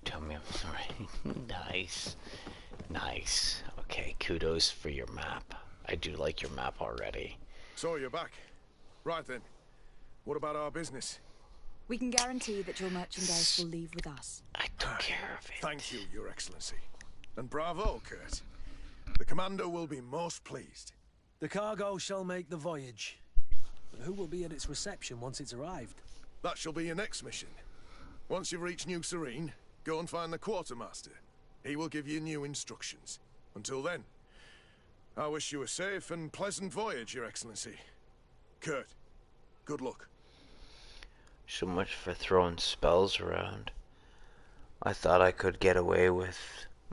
Tell me I'm sorry. Nice. Okay, kudos for your map. I do like your map already. So you're back. Right then. What about our business? We can guarantee that your merchandise will leave with us. I took care of it. Thank you, Your Excellency. And bravo, Kurt. The Commander will be most pleased. The cargo shall make the voyage. But who will be at its reception once it's arrived? That shall be your next mission. Once you've reached New Serene, go and find the quartermaster. He will give you new instructions. Until then, I wish you a safe and pleasant voyage, Your Excellency. Kurt, good luck. So much for throwing spells around. I thought I could get away with...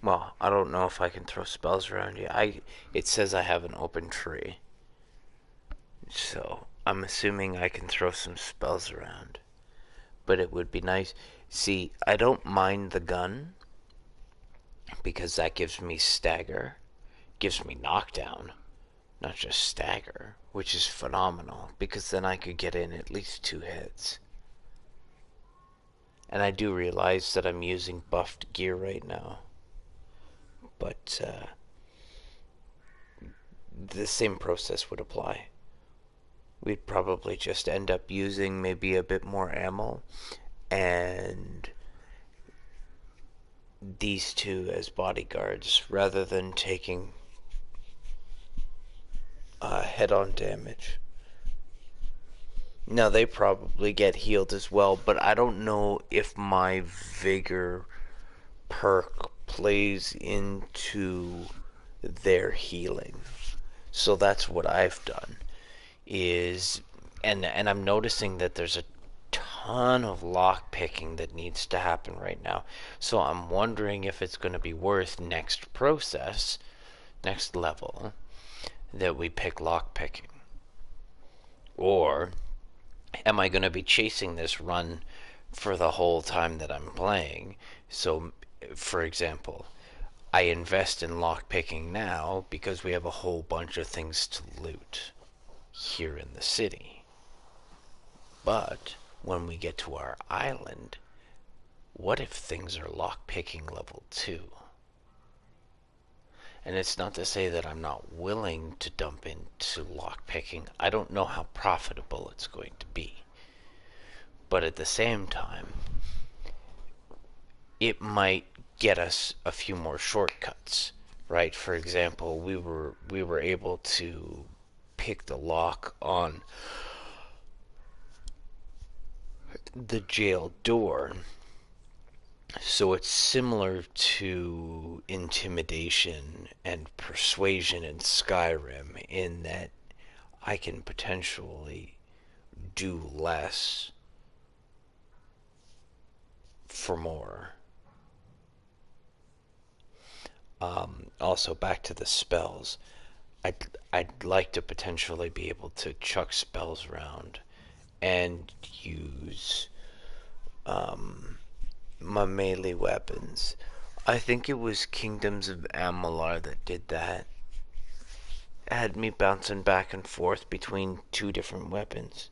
well, I don't know if I can throw spells around yet. It says I have an open tree. So, I'm assuming I can throw some spells around. But it would be nice... see, I don't mind the gun, because that gives me stagger. Gives me knockdown, not just stagger, which is phenomenal, because then I could get in at least 2 hits. And I do realize that I'm using buffed gear right now. but the same process would apply. We'd probably just end up using maybe a bit more ammo and these two as bodyguards rather than taking head-on damage. Now, they probably get healed as well, but I don't know if my Vigor perk plays into their healing. So that's what I've done. And I'm noticing that there's a ton of lock picking that needs to happen right now. So I'm wondering if it's going to be worth next level, that we pick lock picking. Or am I going to be chasing this run for the whole time that I'm playing? So, for example, I invest in lock picking now because we have a whole bunch of things to loot here in the city. But when we get to our island, what if things are lock-picking level 2? And it's not to say that I'm not willing to dump into lock-picking. I don't know how profitable it's going to be. But at the same time, it might get us a few more shortcuts, right? For example, we were able to pick the lock on the jail door, so it's similar to intimidation and persuasion in Skyrim in that I can potentially do less for more. Also, back to the spells, I'd like to potentially be able to chuck spells around and use my melee weapons. I think it was Kingdoms of Amalur that did that. It had me bouncing back and forth between two different weapons.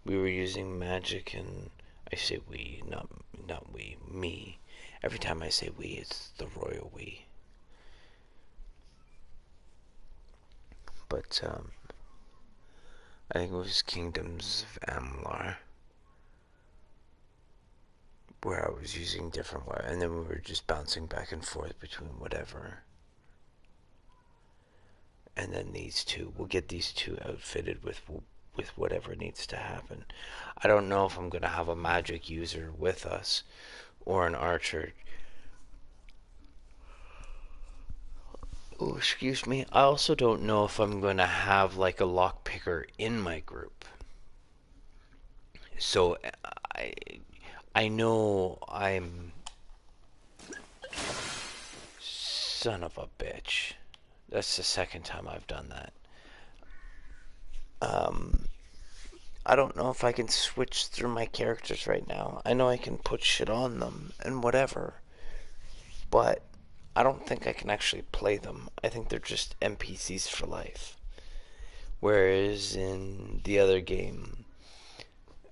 We were using magic, and I say we, not we, me. Every time I say we, it's the royal we. But I think it was Kingdoms of Amalur, where I was using different weapons, and then we were just bouncing back and forth between whatever. And then these two, we'll get these two outfitted with whatever needs to happen. I don't know if I'm going to have a magic user with us, or an archer. Oh, excuse me. I also don't know if I'm going to have like a lockpicker in my group. So I know I'm... Son of a bitch. That's the second time I've done that. I don't know if I can switch through my characters right now. I know I can put shit on them and whatever, but I don't think I can actually play them. I think they're just NPCs for life. Whereas in the other game,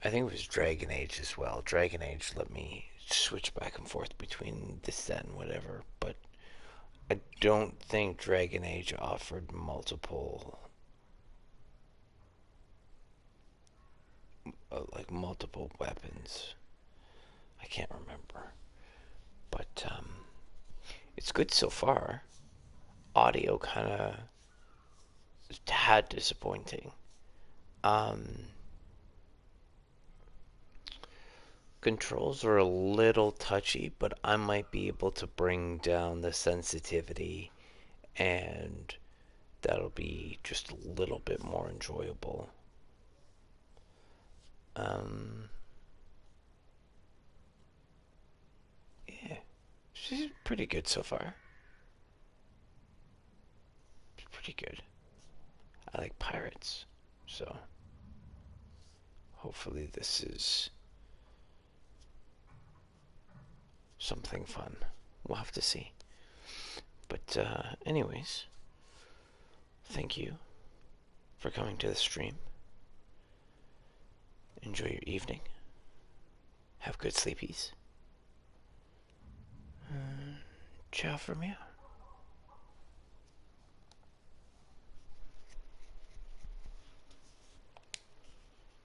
I think it was Dragon Age as well. Dragon Age let me switch back and forth between this, that, and whatever, but I don't think Dragon Age offered multiple weapons. I can't remember, but it's good so far. Audio kind of tad disappointing. Controls are a little touchy, but I might be able to bring down the sensitivity, and that'll be just a little bit more enjoyable. Yeah, she's pretty good so far. It's pretty good. I like pirates, so hopefully this is something fun. We'll have to see. But anyways, thank you for coming to the stream. Enjoy your evening. Have good sleepies. Ciao for me.